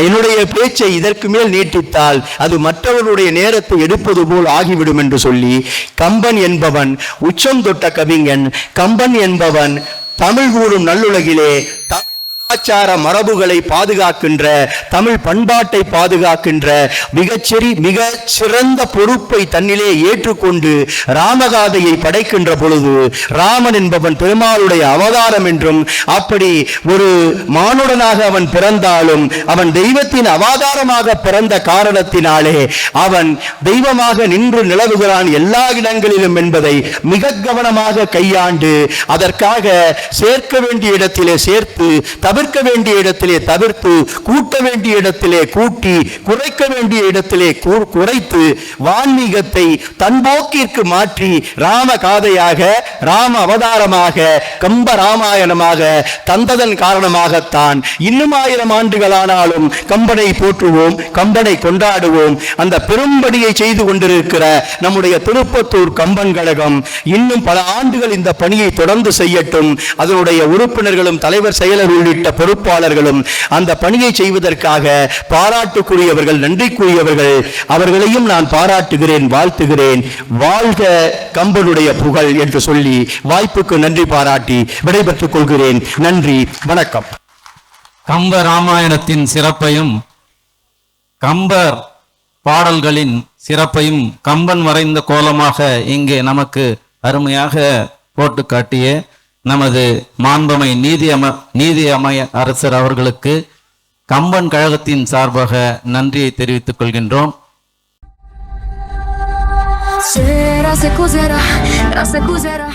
என்னுடைய பேச்சை இதற்கு மேல் நீட்டித்தால் அது மற்றவர்களுடைய நேரத்தை எடுப்பது போல் ஆகிவிடும் என்று சொல்லி, கம்பன் என்பவன் உச்சம் தொட்ட கவிஞன். கம்பன் என்பவன் தமிழ் கூறும் நல்லுலகிலே கலாச்சார மரபுகளை பாதுகாக்கின்ற, தமிழ் பண்பாட்டை பாதுகாக்கின்ற மிக சிறந்த பொறுப்பை தன்னிலே ஏற்றுக்கொண்டு ராமகாதையை படைக்கின்ற பொழுது, ராமன் என்பவன் பெருமாளுடைய அவதாரம் என்றும், அப்படி ஒரு மானுடனாக அவன் பிறந்தாலும் அவன் தெய்வத்தின் அவதாரமாக பிறந்த காரணத்தினாலே அவன் தெய்வமாக நின்று நிலவுகிறான் எல்லா இடங்களிலும் என்பதை மிக கவனமாக கையாண்டு, அதற்காக சேர்க்க வேண்டிய இடத்திலே சேர்த்து, தவிர்க்க வேண்டிய இடத்திலே தவிர்த்து, கூட்ட வேண்டிய இடத்திலே கூட்டி, குறைக்க வேண்டிய இடத்திலே குறைத்து, வான்மீகத்தை தன்போக்கிற்கு மாற்றி ராம காதையாக, ராம அவதாரமாக, கம்ப ராமாயணமாக தந்ததன் காரணமாகத்தான் இன்னும் 1000 ஆண்டுகளானாலும் கம்பனை போற்றுவோம், கம்பனை கொண்டாடுவோம். அந்த பெரும்பணியை செய்து கொண்டிருக்கிற நம்முடைய திருப்பத்தூர் கம்பன் கழகம் இன்னும் பல ஆண்டுகள் இந்த பணியை தொடர்ந்து செய்யட்டும். அதனுடைய உறுப்பினர்களும் தலைவர் செயலர் உள்ளிட்ட பொறுப்பாளர்களும் அந்த பணியை செய்வதற்காக பாராட்டுக்குரியவர்கள், நன்றிக்குரியவர்கள். அவர்களையும் நான் பாராட்டுகிறேன், வாழ்த்துகிறேன். வாழ்க கம்பனுடைய புகழ் என்று சொல்லி வாய்ப்புக்கு நன்றி பாராட்டி விடைபெற்றுக் கொள்கிறேன். நன்றி, வணக்கம். கம்ப ராமாயணத்தின் சிறப்பையும் கம்பர் பாடல்களின் சிறப்பையும் கம்பன் வரைந்த கோலமாக இங்கே நமக்கு அருமையாக போட்டு காட்டிய நமது மாண்பமை நீதி அரசர் அவர்களுக்கு கம்பன் கழகத்தின் சார்பாக நன்றியை தெரிவித்துக் கொள்கின்றோம். Será se cozerá